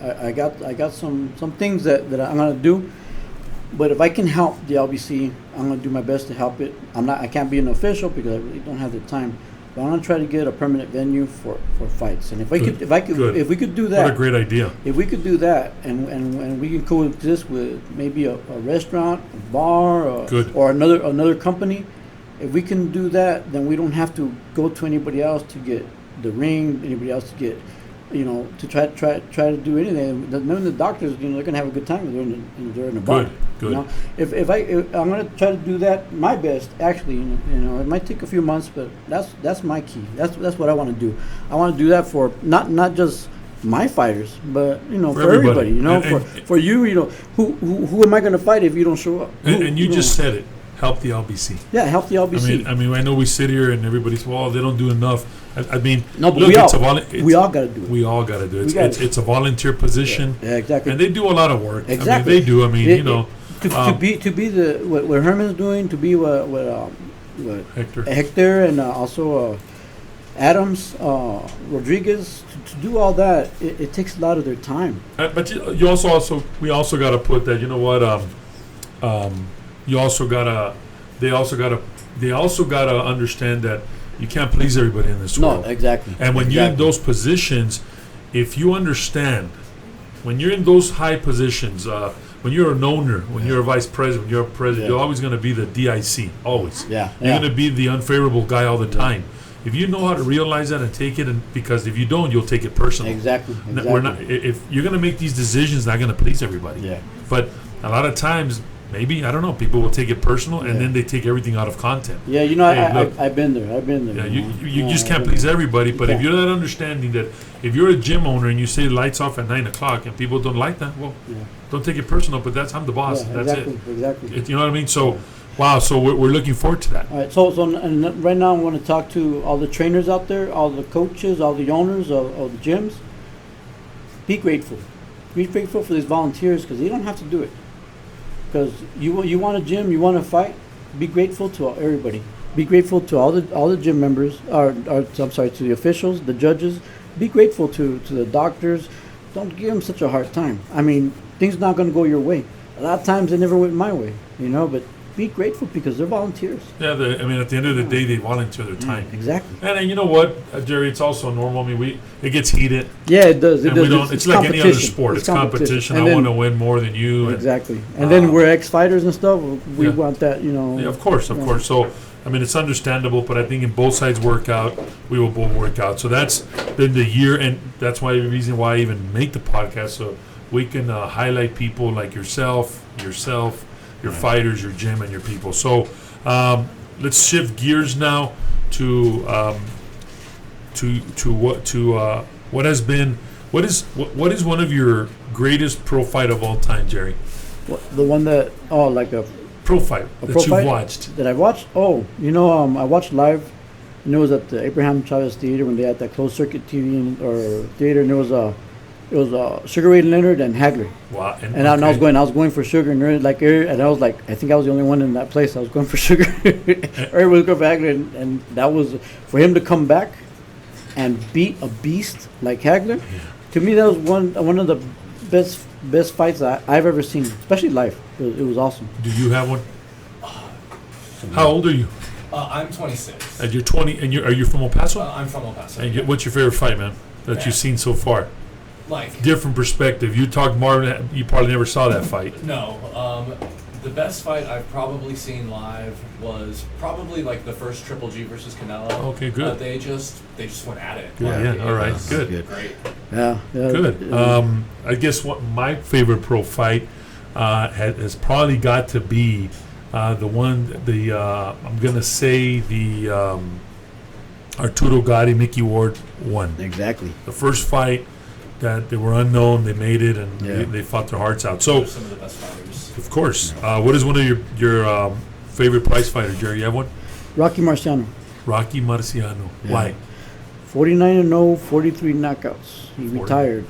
I got some things that I'm gonna do. But if I can help the LBC, I'm gonna do my best to help it. I can't be an official because I really don't have the time. But I'm gonna try to get a permanent venue for fights. And if we could do that, What a great idea. if we could do that, and we can coexist with maybe a restaurant, a bar, Good. or another company. If we can do that, then we don't have to go to anybody else to get the ring, anybody else to get, to try to do anything. None of the doctors, they're gonna have a good time when they're in a bar. Good. You know? If I'm gonna try to do that my best. Actually, it might take a few months, but that's my key. That's what I want to do. I want to do that for not just my fighters, but for everybody. For you, who am I gonna fight if you don't show up? And you just said it. Help the LBC. Yeah, help the LBC. I mean, I know we sit here and everybody's, well, they don't do enough. I mean, no, but look, we all got to do it. We all got to do it. It's a volunteer position. Yeah, exactly. And they do a lot of work. Exactly. I mean, they do. I mean, to be what Herman's doing, to be what Hector and also Adams, Rodriguez, to do all that, it takes a lot of their time. But we also got to put that. You know what? They also gotta understand that you can't please everybody in this world. No, exactly. And when you're in those positions, if you understand, when you're in those high positions, when you're an owner, when you're a vice president, when you're a president, you're always going to be the DIC, always. Yeah. You're going to be the unfavorable guy all the time. If you know how to realize that and take it, because if you don't, you'll take it personally. Exactly. We're not. If you're going to make these decisions, not going to please everybody. Yeah. But a lot of times, maybe, I don't know, people will take it personal and then they take everything out of content. Yeah, I've been there. Yeah, you just can't please everybody. But if you're not understanding that, if you're a gym owner and you say lights off at 9 o'clock and people don't like that, well, don't take it personal. But I'm the boss. Yeah, that's exactly. You know what I mean? So, wow. So we're looking forward to that. All right. So and right now I want to talk to all the trainers out there, all the coaches, all the owners of the gyms. Be grateful. Be grateful for these volunteers because they don't have to do it. Because you want a gym, you want to fight, be grateful to everybody. Be grateful to all the gym members, to the officials, the judges. Be grateful to the doctors. Don't give them such a hard time. I mean, things not going to go your way. A lot of times they never went my way, but be grateful because they're volunteers. Yeah, at the end of the day, they volunteer their time. Exactly. And then you know what, Jerry, it's also normal. I mean, it gets heated. Yeah, it does. It's like any other sport. It's competition. I want to win more than you. Exactly. And then we're ex-fighters and stuff. We want that, Yeah, of course. So, it's understandable, but I think if both sides work out, we will both work out. So that's been the year, and that's the reason why I even make the podcast, so we can highlight people like yourself, your fighters, your gym, and your people. So let's shift gears now to what has been. What is one of your greatest pro fight of all time, Jerry? The one that like a pro fight that you've watched. That I watched. I watched live. And it was at the Abraham Chavez Theater when they had that closed circuit TV or theater, and it was Sugar Ray Leonard and Hagler. Wow! And I was going for Sugar, and and I was like, I think I was the only one in that place. I was going for Sugar. Everybody was going for Hagler, and that was for him to come back and beat a beast like Hagler. Yeah. To me, that was one of the best fights I've ever seen, especially live. It was awesome. Do you have one? How old are you? I'm 26. And you're 20, and are you from El Paso? I'm from El Paso. And what's your favorite fight, man, that you've seen so far? Like different perspective. You talked Marvin. You probably never saw that fight. No. The best fight I've probably seen live was probably like the first Triple G versus Canelo. Okay, good. They just went at it. Good, yeah. All right, good. Great. Yeah. Good. I guess what my favorite pro fight has probably got to be the one. I'm gonna say the Arturo Gatti, Mickey Ward won. Exactly. The first fight that they were unknown, they made it, and they fought their hearts out. So, some of the best fighters. Of course. What is one of your favorite prize fighters, Jerry? You have one? Rocky Marciano. Rocky Marciano. Yeah. Why? 49-0, 43 knockouts. He retired.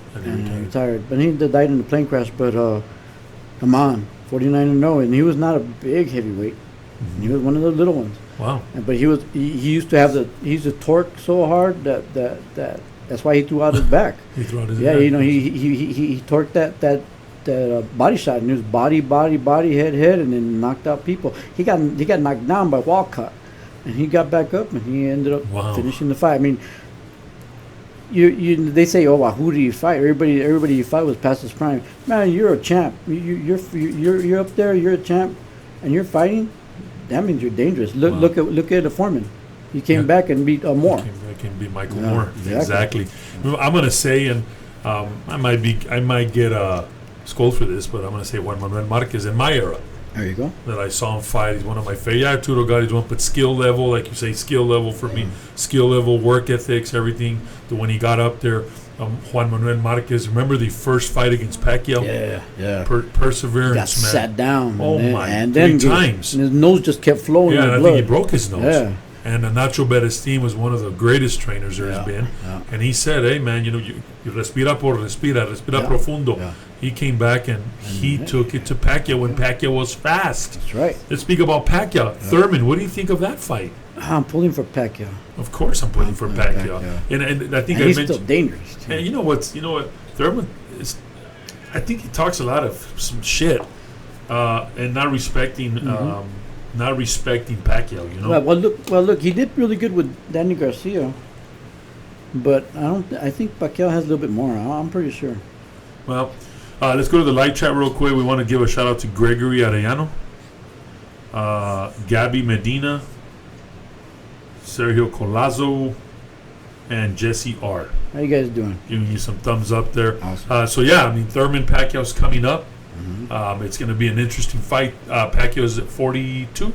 But he died in a plane crash. But come on, 49-0, and he was not a big heavyweight. Mm-hmm. He was one of the little ones. Wow. But he used to have he used to torque so hard that That's why he threw out his back. He threw out his Yeah, back. he torqued that body shot, and it was body, head, and then knocked out people. He got knocked down by Walcott, and he got back up, and he ended up finishing the fight. I mean, they say, oh, well, who do you fight? Everybody you fight was past his prime. Man, you're a champ. You're up there. You're a champ, and you're fighting. That means you're dangerous. Look at the Foreman. He came back and beat Moore. Came beat Michael Moore. Exactly. I'm gonna say, and I might get scolded for this, but I'm gonna say Juan Manuel Marquez in my era. There you go. That I saw him fight. He's one of my favorite. Yeah, Arturo Gotti's one, but skill level, like you say, skill level for me. Skill level, work ethics, everything. When he got up there, Juan Manuel Marquez. Remember the first fight against Pacquiao? Yeah. Perseverance, Got man. sat down. Oh and three then times. And his nose just kept flowing. Yeah, with and I blood. think he broke his nose. Yeah. And Nacho Berestin was one of the greatest trainers there has been. Yeah. And he said, hey, man, you respira por respira profundo. Yeah. He came back and he took it to Pacquiao when Pacquiao was fast. That's right. Let's speak about Pacquiao. Thurman, what do you think of that fight? I'm pulling for Pacquiao. Of course I'm pulling for Pacquiao. And I think And I he's mentioned... still dangerous, too. And you know what? Thurman is... I think he talks a lot of some shit and not respecting... not respecting Pacquiao, you know. Well, look, he did really good with Danny Garcia, but I think Pacquiao has a little bit more. I'm pretty sure. Well, let's go to the live chat real quick. We want to give a shout out to Gregory Arellano, Gabby Medina, Sergio Colazo, and Jesse R. How you guys doing? Giving you some thumbs up there. Awesome. So yeah, I mean Thurman Pacquiao's coming up. It's going to be an interesting fight. Pacquiao's at 42,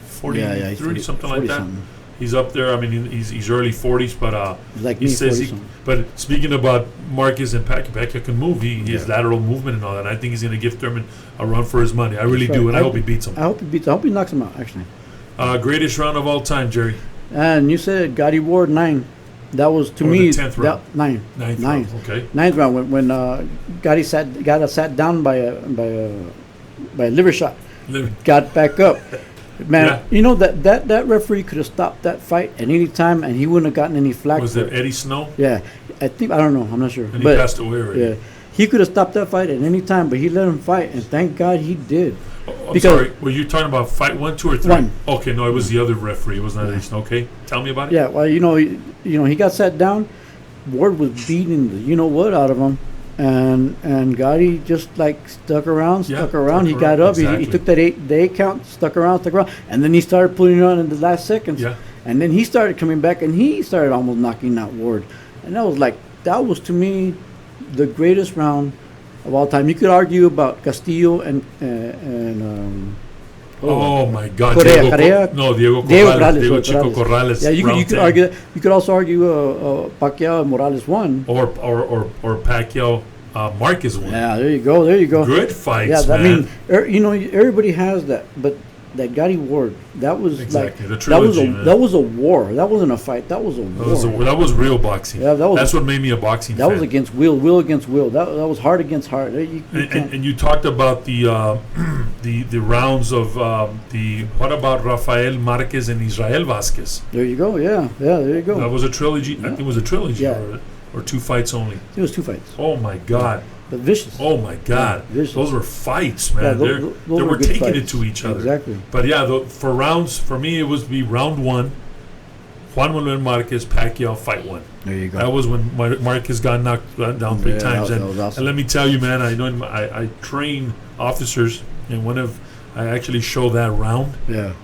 43, he's something like that. something. He's up there. I mean, he's early 40s, but Like he me, says 40 he. something. But speaking about Marquez and Pacquiao can move. He has lateral movement and all that. And I think he's going to give Thurman a run for his money. I really That's do, right. and I hope he beats him. I hope he knocks him out, actually. Greatest round of all time, Jerry. And you said Gotti Ward 9. That was to Or me the 10th round. Nine. Ninth Nine. round, okay. Ninth round when Gotti sat down by a liver shot. Got back up. Man, you know that referee could have stopped that fight at any time, and he wouldn't have gotten any flack. Was for it Eddie Snow? Yeah, I don't know. I'm not sure. And he but passed away already. yeah, he could have stopped that fight at any time, but he let him fight, and thank God he did. I'm Because- sorry. Were you talking about fight 1, 2, or 3? 1. Okay, no, it was the other referee. It was not Eddie Snow. Okay, tell me about it. Yeah, well, he got sat down. Ward was beating the what out of him, and Gotti just like stuck around. He got up. Exactly. He took that 8 count, stuck around, and then he started putting it on in the last seconds. Yeah. And then he started coming back, and he started almost knocking out Ward, and that was to me the greatest round of all time. You could argue about Castillo and Oh my God, Correa. Diego Corrales. Diego Chico Corrales. Yeah, you round could 10. argue that. You could also argue Pacquiao and Morales won. Or Pacquiao Marquez won. Yeah, there you go. Good fights, Yeah, man. I mean, everybody has that, but that Gotti Ward, that was Exactly, the like that was trilogy, a man. that was a war. That wasn't a fight. That was a war. That was real boxing. Yeah, That's what made me a boxing That fan. was against will against will. That was heart against heart. And you talked about the rounds of what about Rafael Marquez and Israel Vasquez? There you go. Yeah, there you go. That was a trilogy. I think it was a trilogy, Yeah. or 2 fights only. It was 2 fights, Oh my God! but vicious. Oh my God! Yeah, vicious. Those were fights, man. Yeah, they those were good taking it fights. to each other. Exactly. But yeah, for rounds, for me, it was be round 1. Juan Manuel Marquez, Pacquiao, fight 1. There you go. That was when Marquez got knocked down 3 times. that was awesome. And let me tell you, man, I train officers, and I actually show that round Yeah.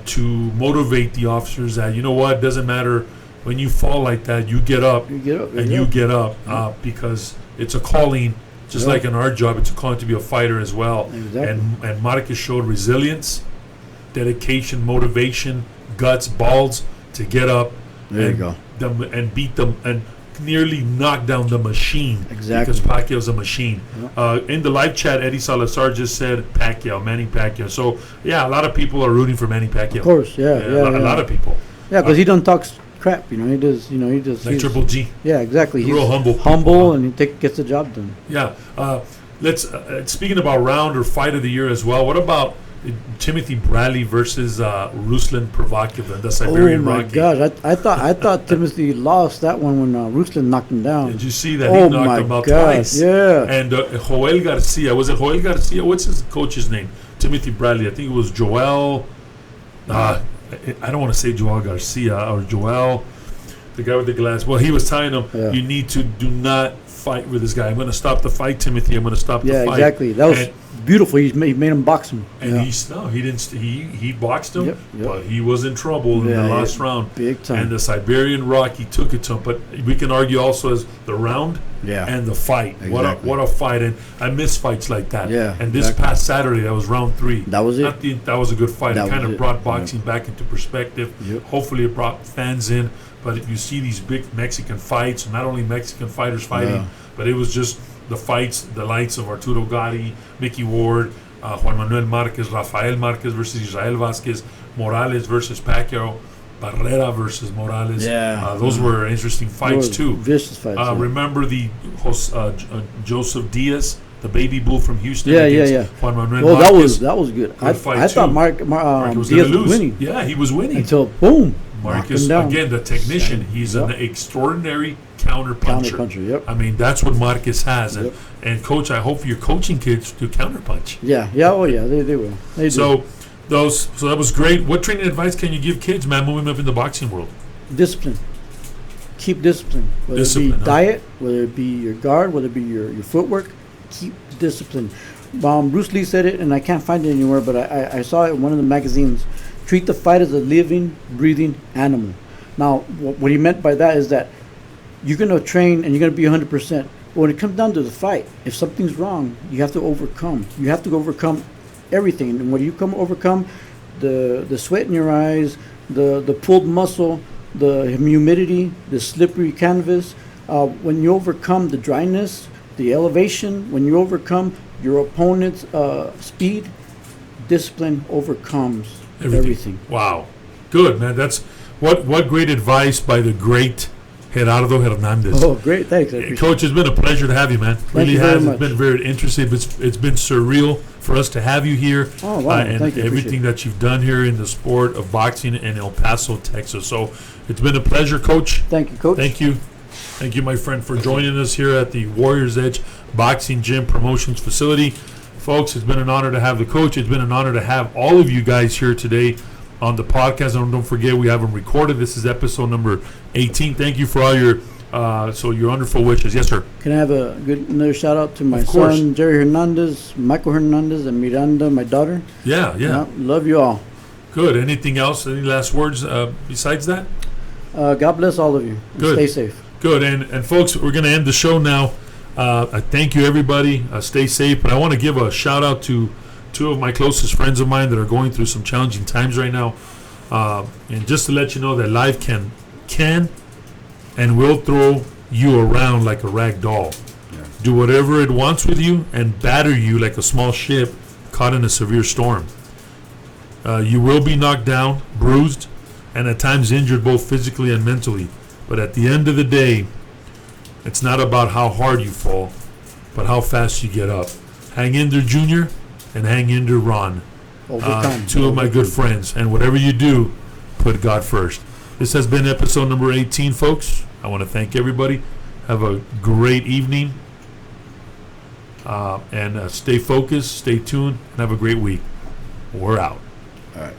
to motivate the officers that, you know what, it doesn't matter when you fall like that, you get up You get up. and you get up because it's a calling. Just Yeah. like in our job, it's a calling to be a fighter as well. Exactly. And Marquez showed resilience, dedication, motivation, guts, balls to get up There you and, go. and beat them and nearly knock down the machine. Exactly. Because Pacquiao's a machine. In the live chat, Eddie Salazar just said Manny Pacquiao. So, yeah, a lot of people are rooting for Manny Pacquiao. Of course, yeah. A lot of people. Yeah, because he don't talk crap. He does. Like he's- Triple G. Yeah, exactly. He's Real humble. and he gets the job done. Yeah. Let's speaking about round or fight of the year as well. What about Timothy Bradley versus Ruslan Provocative, the Siberian Oh my Rocky. gosh! I thought Timothy lost that one when Ruslan knocked him down. Did you see that? Oh He knocked my him out gosh! twice. Yeah. And Joel Garcia, was it Joel Garcia? What's his coach's name? Timothy Bradley. I think it was Joel. I don't want to say Joel Garcia or Joel, the guy with the glass. Well, he was telling him, Yeah. you need to do not fight with this guy. I'm going to stop the fight, Timothy. I'm going to stop the Yeah, fight. exactly. That was And- beautiful. He made him box him. And Yeah. he didn't. He boxed him, Yep. but he was in trouble in Yeah, the yeah. last round. Big time. And the Siberian Rocky took it to him. But we can argue also as the round Yeah. and the fight. Exactly. What a fight! And I miss fights like that. Yeah, And this exactly. past Saturday, that was round 3. That was it. I think that was a good fight. That It kind was of it. brought boxing back into perspective. Yep. Hopefully, it brought fans in. But if you see these big Mexican fights, not only Mexican fighters fighting, Yeah. but it was just the fights, the likes of Arturo Gatti, Mickey Ward, Juan Manuel Marquez, Rafael Marquez versus Israel Vasquez, Morales versus Pacquiao, Barrera versus Morales. Yeah. Those were interesting fights Those too. Vicious fights. yeah. Remember the Joseph Diaz, the baby bull from Houston? Yeah, against yeah. Juan Manuel Well, Marquez. that was good. I fight, thought too. Marquez Marquez was Diaz going to was lose. winning Yeah, he was winning. until boom, knocked Marcus, him down. again, the technician. He's an Yep. extraordinary counter puncher. Counter-puncher, yep. I mean, that's what Marcus has. Yep. And coach, I hope you're coaching kids to counter punch. Yeah, oh yeah, they will. They do. So that was great. What training advice can you give kids, man, moving up in the boxing world? Discipline. Keep discipline. Whether it Discipline, be huh? diet, whether it be your guard, whether it be your footwork, keep discipline. Bruce Lee said it, and I can't find it anywhere, but I saw it in one of the magazines. Treat the fight as a living, breathing animal. Now, what he meant by that is that you're going to train and you're going to be 100%. But when it comes down to the fight, if something's wrong, you have to overcome. You have to overcome everything. And when you overcome the sweat in your eyes, the pulled muscle, the humidity, the slippery canvas, when you overcome the dryness, the elevation, when you overcome your opponent's speed, discipline overcomes everything. Wow. Good, man. That's what great advice by the great Gerardo Hernandez. Oh, great. Thanks. I appreciate Coach, it's been a pleasure to have you, man. Really you very has. much. It's been very interesting. It's been surreal for us to have you here. Oh, wow. And Thank you. everything Appreciate it. that you've done here in the sport of boxing in El Paso, Texas. So it's been a pleasure, Coach. Thank you, Coach. Thank you. Thank you, my friend, for joining us here at the Warriors Edge Boxing Gym Promotions Facility. Folks, it's been an honor to have the coach. It's been an honor to have all of you guys here today on the podcast. And don't forget, we have them recorded. This is episode number 18. Thank you for all your wonderful wishes. Yes, sir. Can I have another shout out to my Of course. son, Jerry Hernandez, Michael Hernandez, and Miranda, my daughter? Yeah. Love you all. Good. Anything else? Any last words besides that? God bless all of you. And Good. Stay safe. Good. And folks, we're going to end the show now. I thank you, everybody. Stay safe. But I want to give a shout out to two of my closest friends of mine that are going through some challenging times right now. And just to let you know that life can and will throw you around like a rag doll. Yeah. Do whatever it wants with you and batter you like a small ship caught in a severe storm. You will be knocked down, bruised, and at times injured both physically and mentally. But at the end of the day, it's not about how hard you fall, but how fast you get up. Hang in there, Junior, and hang in there, Ron. Overcome. Two of my good friends. And whatever you do, put God first. This has been episode number 18, folks. I want to thank everybody. Have a great evening. And stay focused, stay tuned, and have a great week. We're out. All right.